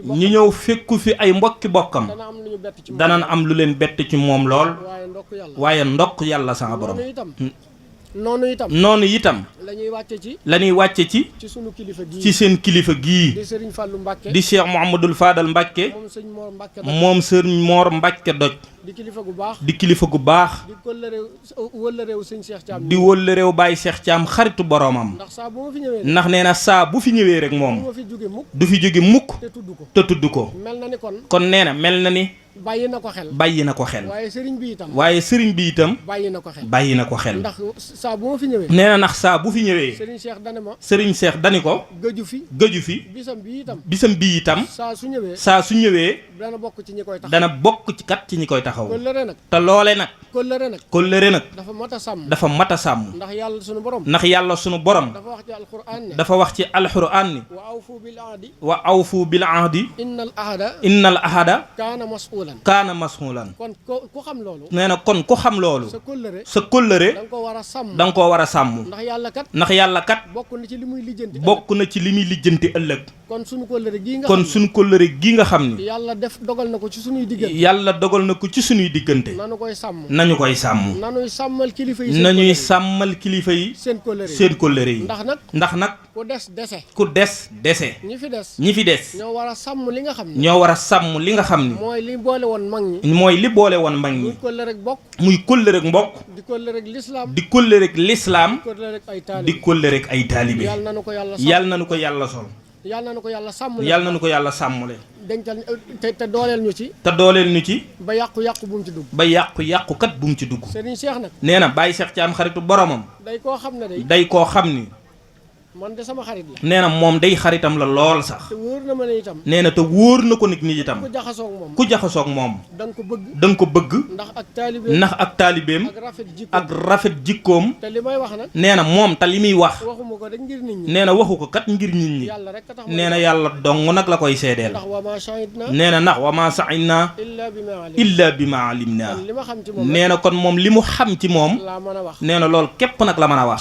Speaker 2: ñu ñëw fekku fi ay mbokki bokkam. danañ am lu leen bett ci moom lool. waaye ndokk yàlla sama borom. noonu itam. la ñuy wàcce ci. ci seen kilifa gii. di Cheikh Mouhamadul Fadal Mbacke. moom sëñ Mor Mbacke doj. di kilifa gu baax. di wëllëreew Baye Cheikh Thiam xaritu boromam. ndax nee na saa bu fi ñëwee rek moom. du fi jóge mukk. te tudd ko. kon nee na mel na ni. bàyyi na ko xel. waaye sëriñ bi itam. bàyyi na ko xel. ndax saa bu ma fi ñëwee. nee na ndax saa bu fi ñëwee. sëriñ Cheikh dani ko. gëju fi. bisam bi itam. saa su ñëwee. dana bokk ci kat ci ñi koy taxaw. te loole nag. kóllëre nag. dafa mat a sàmm. ndax yàlla sunu borom. dafa wax ci alxuraan ni. wa awfu bil ahdi. innal ahada. kaana mas'uulan. kon ku xam loolu. nee na kon ku xam loolu. sa kóllëre. da nga koo war a sàmm. ndax yàlla kat. bokk na ci li muy lijjanti ëllëg.
Speaker 1: kon suñu kóllëre gii nga
Speaker 2: kon suñu kóllëre gii nga xam ni
Speaker 1: yàlla def dogal na ko ci suñuy diggante
Speaker 2: yàlla dogal na ko ci suñuy diggante
Speaker 1: nañu koy sàmm
Speaker 2: nañu koy sàmm
Speaker 1: nañuy sàmmal kilifa yi
Speaker 2: nañuy sàmmal kilifa yi
Speaker 1: seen kóllëre yi
Speaker 2: seen kóllëre yi
Speaker 1: ndax nag
Speaker 2: ku des dese ñi fi des
Speaker 1: ñoo war a sàmm li nga xam ne
Speaker 2: ñoo war a sàmm li nga xam ni
Speaker 1: mooy li boole woon mag ñi
Speaker 2: mooy li boole woon mag ñi
Speaker 1: muy kóllëre ak bokk
Speaker 2: muy kóllëre ak mbokk
Speaker 1: di kóllëre ak lislaam
Speaker 2: di kóllëre ak lislaam
Speaker 1: di kóllëre ak ay taalibe
Speaker 2: di kóllëre ak ay taalibe
Speaker 1: yàlla
Speaker 2: nañu ko yàlla sol
Speaker 1: yàlla na ko yàlla sàmm
Speaker 2: yàlla nañu ko yàlla sàmmule
Speaker 1: dencal te dooleel ñu ci ba yàqu-yàqu bu mu ci dugg
Speaker 2: ba yàqu-yàqu kat bu mu ci dugg
Speaker 1: Serigne Cheikh nag
Speaker 2: nee na Baye Cheikh Thiam xaritu boromam
Speaker 1: day koo xam ne
Speaker 2: day koo xam ni
Speaker 1: man de sama xarit la
Speaker 2: nee na moom day xaritam la lool sax
Speaker 1: te wóor na ma ne itam
Speaker 2: nee na te wóor na ko nit ñi itam
Speaker 1: ku jaxasoog moom
Speaker 2: da
Speaker 1: nga
Speaker 2: ko bëgg ndax ak taalibeem ak rafet jikkoom
Speaker 1: te li may wax nag
Speaker 2: nee na moom te li muy wax
Speaker 1: waxuma ko rek ngir nit ñi
Speaker 2: nee na waxu ko kat ngir nit ñi nee na yàlla dong nag la koy seedeel nee na ndax wa ma sa'idna illa bi ma alimna nee na kon moom li mu xam ci moom nee na loolu képp nag la mën a wax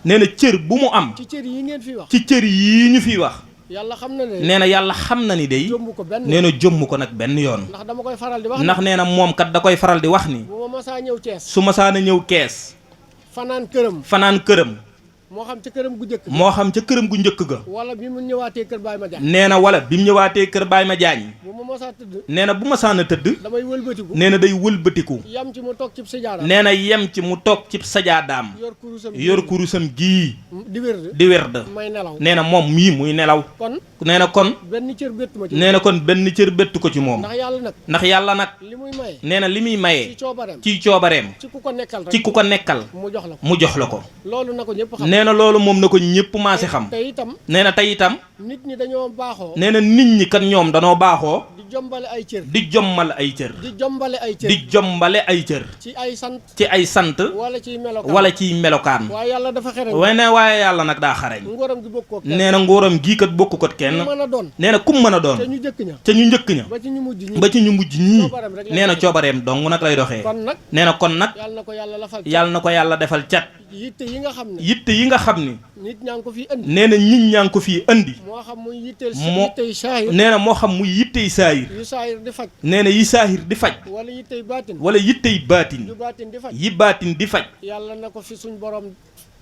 Speaker 2: nee na cër bu mu am
Speaker 1: yi ngeen fi wax
Speaker 2: ci cër yii ñu fi wax
Speaker 1: yàlla xam na ne
Speaker 2: nee na yàlla xam na ni day nee na jëmm ko nag benn yoon
Speaker 1: ndax dama koy faral di wax
Speaker 2: ndax nee na moom kat da koy faral di wax ni
Speaker 1: bu ma masaa ñëw Cees
Speaker 2: su masaana ñëw Kees fanaan këram
Speaker 1: moo xam ca këram gu njëkk
Speaker 2: moo xam ca këram gu njëkk ga
Speaker 1: wala bi mu ñëwaatee kër Baye ma Jaañ
Speaker 2: nee na wala bi mu ñëwaatee kër Baye ma Jaañ
Speaker 1: bu ma masaa tëdd
Speaker 2: nee na bu masaana tëdd
Speaker 1: damay wëlbatiku
Speaker 2: nee na day wëlbatiku
Speaker 1: yem ci mu toog cib sajaadaam
Speaker 2: nee na yem ci mu toog cib sajaadaam yor kurusam gii di werd
Speaker 1: may nelaw
Speaker 2: nee na moom mii muy nelaw
Speaker 1: kon
Speaker 2: nee na kon
Speaker 1: benn cër bettu ma ci
Speaker 2: nee na kon benn cër bettu ko ci moom
Speaker 1: ndax yàlla nag
Speaker 2: li muy maye nee na li muy maye
Speaker 1: ci coobareem
Speaker 2: ci ku ko nekkal mu jox la ko
Speaker 1: loolu na ko ñëpp xam
Speaker 2: nee na loolu moom na ko ñëpp maasi xam
Speaker 1: te itam
Speaker 2: nee na tey itam
Speaker 1: nit ñi dañoo baaxoo
Speaker 2: nee na nit ñi kat ñoom danoo baaxoo
Speaker 1: di jombale ay cër
Speaker 2: di jombale ay cër
Speaker 1: di jombale ay cër
Speaker 2: ci ay sant wala ciy melokaan
Speaker 1: waaye yàlla dafa xereñ
Speaker 2: waaye yàlla nag daa xareñ
Speaker 1: ngóoram gi bokk ko
Speaker 2: nee na ngóoram gii kat bokk ko kenn nee na kum mën a doon te ñu njëkk ña ba ci ñu mujj ñii nee na coobareem dong nag lay doxee nee na kon nag yàlla na ko yàlla defal cat yitte yi nga xam ni
Speaker 1: nit ñaa ngi ko fii andi
Speaker 2: nee na nit ñaa ngi ko fii andi
Speaker 1: moo xam muy yittey saahir
Speaker 2: nee na moo xam muy yittey saahir
Speaker 1: yu saahir di faj
Speaker 2: nee na yi saahir di faj
Speaker 1: wala yittey baatin
Speaker 2: yi baatin di faj
Speaker 1: yàlla na ko fi suñ borom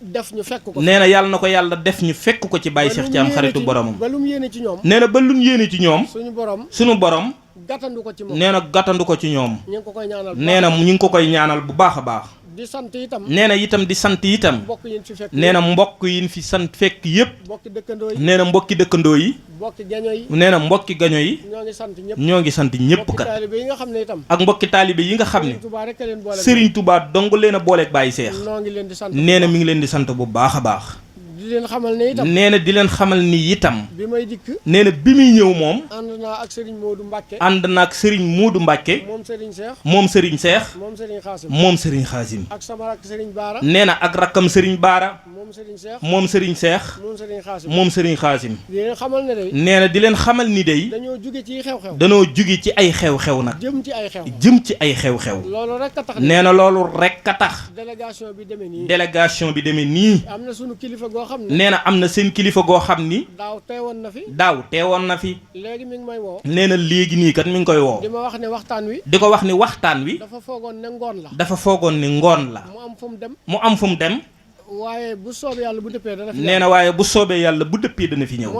Speaker 1: def ñu fekk ko
Speaker 2: nee na yàlla na ko yàlla def ñu fekk ko ci Baye Cheikh Thiam xaritu boromam
Speaker 1: ba lu mu yéene ci ñoom
Speaker 2: nee na ba lu mu yéene ci ñoom suñu borom
Speaker 1: gàttandu ko ci moom
Speaker 2: nee na gàttandu ko ci ñoom
Speaker 1: ñu ngi ko koy ñaanal
Speaker 2: nee na ñu ngi ko koy ñaanal bu baax a baax
Speaker 1: di sant itam
Speaker 2: nee na itam di sant itam nee na mbokk yi fi sant fekk yëpp nee na mbokki dëkkandoo yi nee na mbokki gaño yi ñoo ngi sant ñëpp kat ak mbokki taalibe yi nga xam ne Serigne Touba dong leen a booleeg Baye Cheikh nee na mi ngi leen di sant bu baax a baax
Speaker 1: di leen xamal ne itam
Speaker 2: nee na di leen xamal ni itam
Speaker 1: bi may dikk
Speaker 2: nee na bi muy ñëw moom
Speaker 1: ànd naa ak Serigne Modou Mbacke
Speaker 2: moom Serigne Cheikh moom Serigne Xaasim
Speaker 1: ak sama rakk Serigne Baara
Speaker 2: nee na ak rakkam Serigne Baara
Speaker 1: moom Serigne Cheikh
Speaker 2: moom Serigne Xaasim
Speaker 1: di leen xamal ne day
Speaker 2: nee na di leen xamal ni day
Speaker 1: dañoo
Speaker 2: jóge ci ay xew-xew nag
Speaker 1: jëm ci ay xew
Speaker 2: loolu rek a tax nee na loolu rek a tax
Speaker 1: délégation bi demee nii
Speaker 2: am na sunu kilifa goo xam
Speaker 1: nee na am na seen kilifa goo xam ni
Speaker 2: daaw teewoon na fi
Speaker 1: léegi mi ngi may woo
Speaker 2: nee na léegi nii kat mi ngi koy woo
Speaker 1: di ma wax ne waxtaan wi
Speaker 2: di ko wax ni waxtaan wi
Speaker 1: dafa foogoon ne ngoon la
Speaker 2: mu am fu mu dem
Speaker 1: waaye bu soobee yàlla bu dëppee dana fi
Speaker 2: nee na waaye bu soobee yàlla bu dëppee dana fi ñëw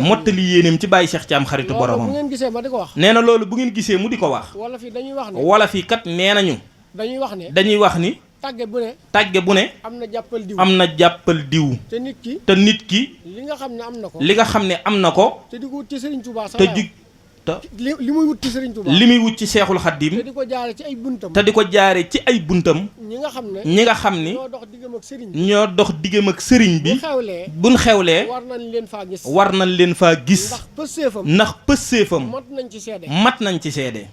Speaker 2: mottali yéeneem ci Baye Cheikh Thiam xaritu boromam
Speaker 1: bu ngeen gisee ma di ko wax
Speaker 2: nee na loolu bu ngeen gisee mu di ko wax
Speaker 1: wala fi dañuy wax ne
Speaker 2: wala fi kat nee nañu dañuy wax ni tàgge bu ne
Speaker 1: am
Speaker 2: na jàppal diw te nit ki li nga xam ne am na ko
Speaker 1: te di ko wut ci Serigne Touba sax
Speaker 2: li muy wut ci Serigne Touba li muy wut ci Seexul Xaddim
Speaker 1: te di ko jaare ci
Speaker 2: ay buntam ñi nga xam ni ñoo dox diggam ak sëriñ bi buñ xewlee war nañ leen faa gis ndax pësseefam mat nañ ci seede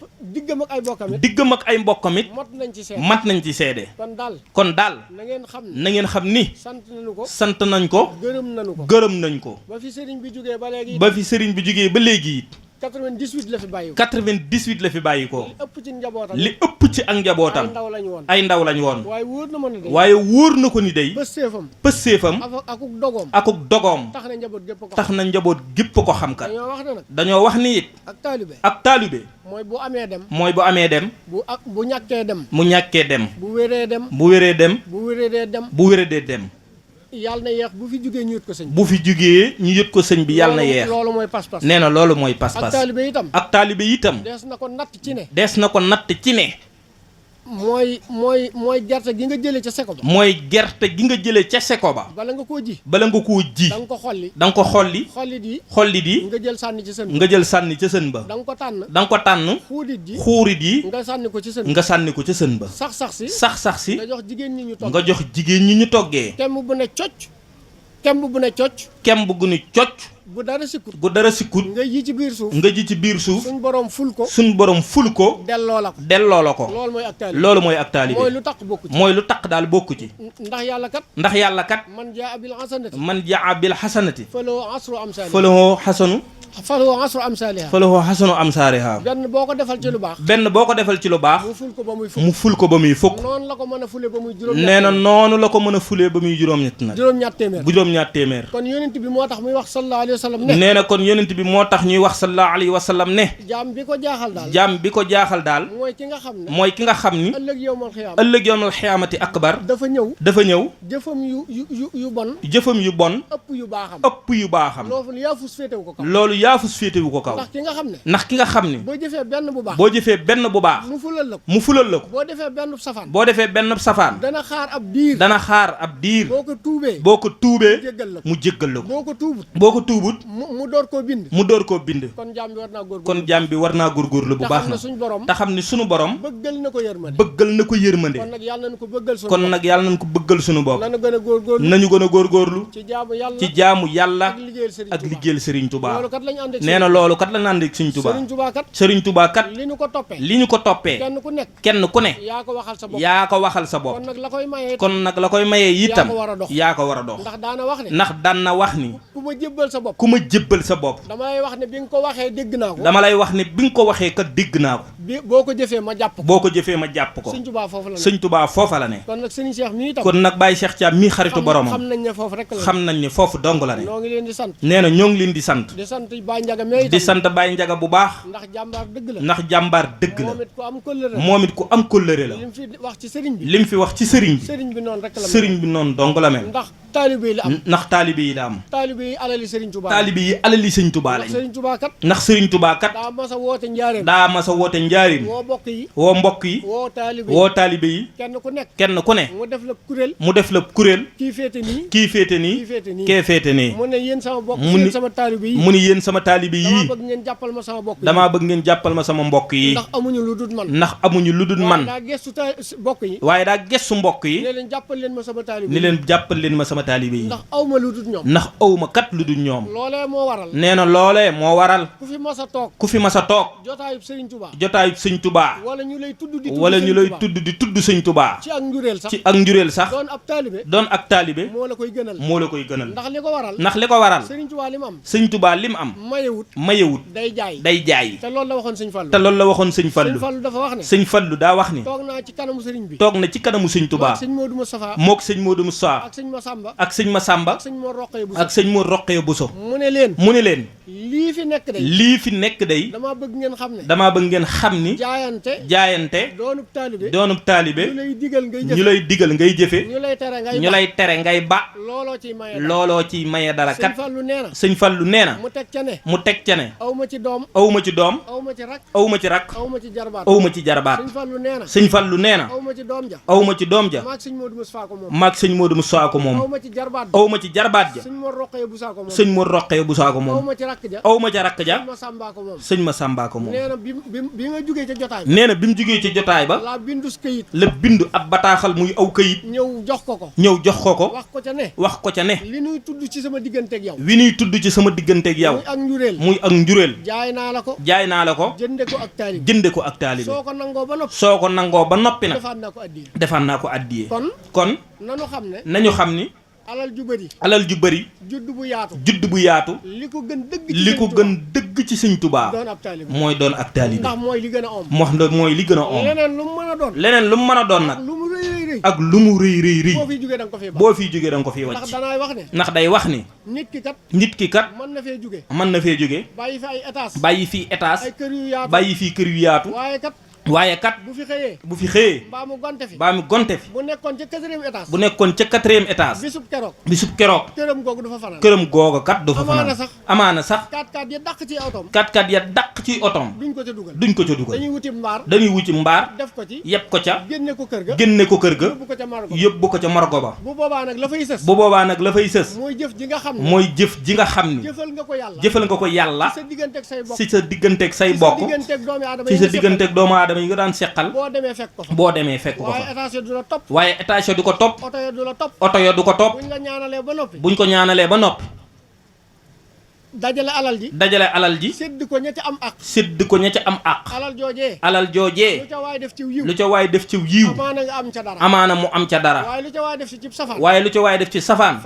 Speaker 1: diggam
Speaker 2: ak ay mbokkam it mat nañ ci seede kon daal na ngeen xam ni sant nañ ko gërëm nañ ko ba fi sëriñ bi jógee ba léegi it
Speaker 1: 98 la fi bàyyi ko.
Speaker 2: 98 la fi bàyyi ko.
Speaker 1: li ëpp ci njabootam.
Speaker 2: li ëpp ci ak njabootam.
Speaker 1: ay ndaw lañ woon.
Speaker 2: ay ndaw lañ woon.
Speaker 1: waaye wóor na ma ne day.
Speaker 2: waaye wóor na ko ni day.
Speaker 1: pësseefam.
Speaker 2: akuk
Speaker 1: dogoom.
Speaker 2: tax na njaboot gépp ko xam kat. dañoo wax ni it. ak taalibe. mooy bu amee dem.
Speaker 1: bu ñàkkee dem.
Speaker 2: bu wéree dem. bu wéredee dem.
Speaker 1: yàlla na yeex bu fi jugee ñu yët ko sëñ bi.
Speaker 2: bu fi jugee ñu yët ko sëñ bi yàlla na yeex.
Speaker 1: loolu mooy pas-pas.
Speaker 2: nee na loolu mooy pas-pas. ak taalibe itam.
Speaker 1: dees na ko natt
Speaker 2: ci ne.
Speaker 1: mooy gerte gi nga jëlee ca seko ba.
Speaker 2: mooy gerte gi nga jëlee ca seko ba.
Speaker 1: bala nga koo ji.
Speaker 2: da nga ko xolli. xollit yi. nga jël sànni ca sën ba. da nga ko tànn. xuurit yi. nga sànni ko ca sën ba. sax si. nga jox jigéen ñi ñu toggee.
Speaker 1: kemb bu ne cocc. bu dara sikkut. nga ji ci biir suuf. suñ borom ful ko. delloo la ko. loolu mooy ak taalibe. mooy lu taq daal bokku ci. ndax yàlla kat. man jaa bil hasanati. falahu hasanu amsaaliha. benn boo ko defal ci lu baax. mu ful ko ba muy fukk. noonu la ko mën a fule ba muy juróom-ñett. nee na noonu la ko mën a fule ba muy juróom-ñett nag. juróom-ñett téeméer. kon yonent bi moo tax muy wax sallallahu alayhi wa sallam ne. nee na kon yonent bi moo tax ñuy wax sallallahu alayhi wa sallam ne. jaam bi ko jaaxal daal. mooy ki nga xam ni. ëllëg yawmal xiyaamati akbar. dafa ñëw. jëfam yu bon. ëpp yu baaxam. loolu yaafus féetewu ko kaw. ndax ki nga xam ne. boo jëfee benn bu baax. mu fulal la ko. boo defee benn safaan. dana xaar ab diir. boo ko tuubee. mu jéggal la ko. boo ko tuubut. mu door koo bind. kon jaam bi war naa góorgóorlu bu baax na. te xam ne sunu borom. bëggal na ko yërmande. kon nag yàlla nañ ko bëggal sunu bopp. nañu gën a góorgóorlu. ci jaamu yàlla. ak liggéeyal Serigne Touba. nee na loolu kat lañ ànd ak Serigne Touba kat li ñu ko toppee kenn ku ne yaa ko waxal sa bopp. kon nag la koy mayee itam yaa ko war a dox. ndax daan na wax ni ku ma jébbal sa bopp dama lay wax ne bi nga ko waxee dégg naa ko. boo ko jëfee ma jàpp ko. Sëñ Touba foofa la ne. kon nag Baye Cheikh Thiam mii xaritu boromam xam nañ ne foofu dong la ne. nee na ñoo ngi leen di sant. di sant Baye Ndiaga bu baax. ndax jàmbaar dëgg la. moom it ku am kóllëre la. lim fi wax ci sëriñ bi. sëriñ bi noonu dong la mel. ndax taalibe yi la am. taalibe yi alali Sëriñ Tuubaa lañ. ndax Sëriñ Tuubaa kat. daa mas a woote njaarim. woo mbokk yi. woo taalibe yi. kenn ku ne. mu def la kuréel. kii féete nii. kee féete nii. mu ni yéen sama taalibe yi. damaa bëgg ngeen jàppal ma sama mbokk yi. ndax amuñu lu dul man. waaye daa gestu mbokk yi. ni leen jàppal leen ma sama taalibe yi. ndax awma kat lu dul ñoom. nee na loolee moo waral. ku fi mas a toog. jotaayub Sëñ Touba. wala ñu lay tudd di tudd Sëñ Touba. ci ak njureel sax. doon ak taalibe. moo la koy gënal. ndax li ko waral. Sëñ Touba lim am. mayewut. day jaay. te loolu la waxoon Sëñ Fallu. Sëñ Fallu daa wax ni. toog na ci kanamu Sëñ Touba. mook Sëñ Modou Moustapha. ak Sëñ Massamba. ak Sëñ Mor Roqaya Bousso. mu ne leen. lii fi nekk day. damaa bëgg ngeen xam ni. jaayante. doonub taalibe. ñu lay digal ngay jëfe. ñu lay tere ngay ba. looloo ciy maye dara kat. Sëñ Fallu nee na. mu teg ca ne. awma ci doom. awma ci rak. awma ci jarbaat. Sëñ Fallu nee na. awma ci doom ja. maag Sëñ Modou Moustapha ko moom. awma ci jarbaat ja. Sëñ Mor Roqaya Bousso ko moom. awma ca rakk ja. Sëñ Massamba ko moom. nee na bi mu jugee ca jotaay ba. la bindu ab bataaxal muy aw këyit. ñëw jox ko ko. wax ko ca ne. li ñuy tudd ci sama digganteeg yow. muy ak njureel. jaay naa la ko. jënde ko ak taalibe. soo ko nangoo ba noppi nag. defaat naa ko addiyee. kon nañu xam ni. alal ju bëri.
Speaker 2: alal ju bëri.
Speaker 1: judd bu yaatu.
Speaker 2: judd bu yaatu.
Speaker 1: li ko gën dëgg ci
Speaker 2: li ko gën dëgg ci sëñ Tuubaa.
Speaker 1: doon ab taalibe
Speaker 2: mooy doon ab taalibe.
Speaker 1: ndax mooy li gën a om.
Speaker 2: mooy li gën a om.
Speaker 1: leneen lu mu mën a doon.
Speaker 2: leneen lu mu mën a doon nag.
Speaker 1: lu mu rëy rëy.
Speaker 2: ak lu mu rëy rëy rëy.
Speaker 1: boo fiy jógee da nga ko fiy baax.
Speaker 2: boo fiy jógee da nga ko fiy wàcc.
Speaker 1: ndax danaay wax ne.
Speaker 2: ndax day wax ni. nit ki kat.
Speaker 1: mën na fee jógee.
Speaker 2: mën na fee jógee.
Speaker 1: bàyyi fi ay étage.
Speaker 2: bàyyi fi étage.
Speaker 1: ay kër yu yaatu.
Speaker 2: bàyyi fi kër yu yaatu. waaye kat bu fi xëyee
Speaker 1: mbaa mu gonte fi bu nekkoon ca quatrième étage bisub keroog këram googu du fa fanaan
Speaker 2: këram googu kat du fa fanaan amaana sax
Speaker 1: 4x4 ya dàq ci otom
Speaker 2: 4x4 ya dàq ci otom duñ ko ca dugal dañuy wuti mbaar
Speaker 1: def ko ci
Speaker 2: yeb ko ca
Speaker 1: génne ko kër ga
Speaker 2: yóbbu ko ca morgo ba
Speaker 1: bu boobaa nag la fay sës
Speaker 2: mooy jëf ji nga xam ne jëfal nga ko yàlla ci sa digganteeg say bokk ci sa digganteeg doomu aadama yi nga daan seqal boo demee fekk ko fa waaye étage du ko topp oto ya du ko topp buñ ko ñaanalee ba noppi
Speaker 1: dajale alal ji sédd ko ña ca am àq alal joojee lu ca waay def ci yiw amaana mu am ca dara waaye lu ca waay def ci safaan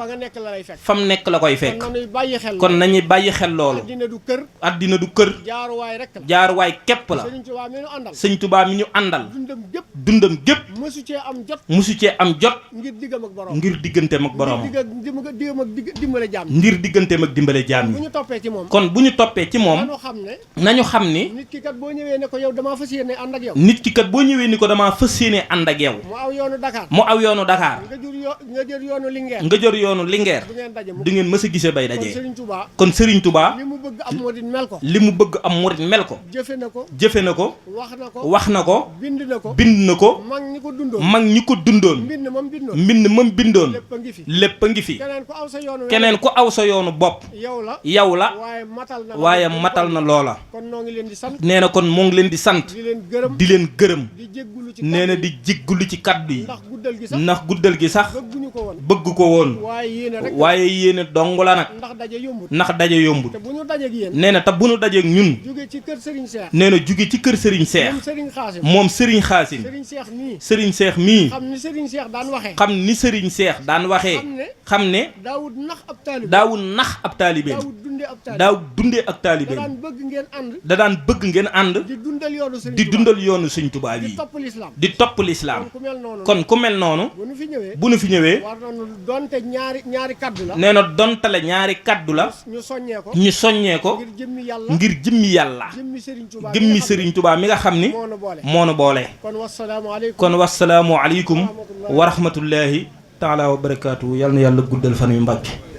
Speaker 1: fa mu nekk la koy fekk kon nañuy bàyyi xel loolu addina du kër jaaruwaay képp la sëñ Tuubaa mi ñu àndal dundam gépp mësu cee am jot ngir digganteem ak boroom ngir digganteem ak dimbale jaam yi kon bu ñu toppee ci moom nañu xam ni nit ki kat boo ñëwee ni ko damaa fas yéene ànd ak yow mu aw yoonu Dakar nga jël yoonu Linguère du ngeen mës a gisee bay dajee kon Serigne Touba li mu bëgg am murit mel ko jëfe na ko wax na ko bind na ko mag ñi ko dundoon mbind mam bindoon lépp a ngi fi keneen ku aw sa yoonu bopp yow la waaye matal na loola nee na kon moo ngi leen di sant di leen gërëm nee na di jéggulu ci kaddu yi ndax guddal gi sax bëgg ko woon waaye yéene dong la nag ndax daje yombut nee na te bu nu dajeek ñun nee na jóge ci kër Serigne Cheikh moom Serigne Xaasim Serigne Cheikh mii xam ni Serigne Cheikh daan waxee xam ne daawul nax ab taalibe daaw dundee ak taalibe da daan bëgg ngeen ànd di dundal yoonu Sëñ Tuubaa yi di topp lislaam kon ku mel noonu bu nu fi ñëwee nee na dontale ñaari kaddu la ñu soññee ko ngir jëmmi yàlla jëmmi Sëriñ Tuubaa mi nga xam ni moo nu boole kon wasalaamu aleykum wa rahmatullahi taala wa barakaatu yal na yàlla guddal fan yu Mbàkke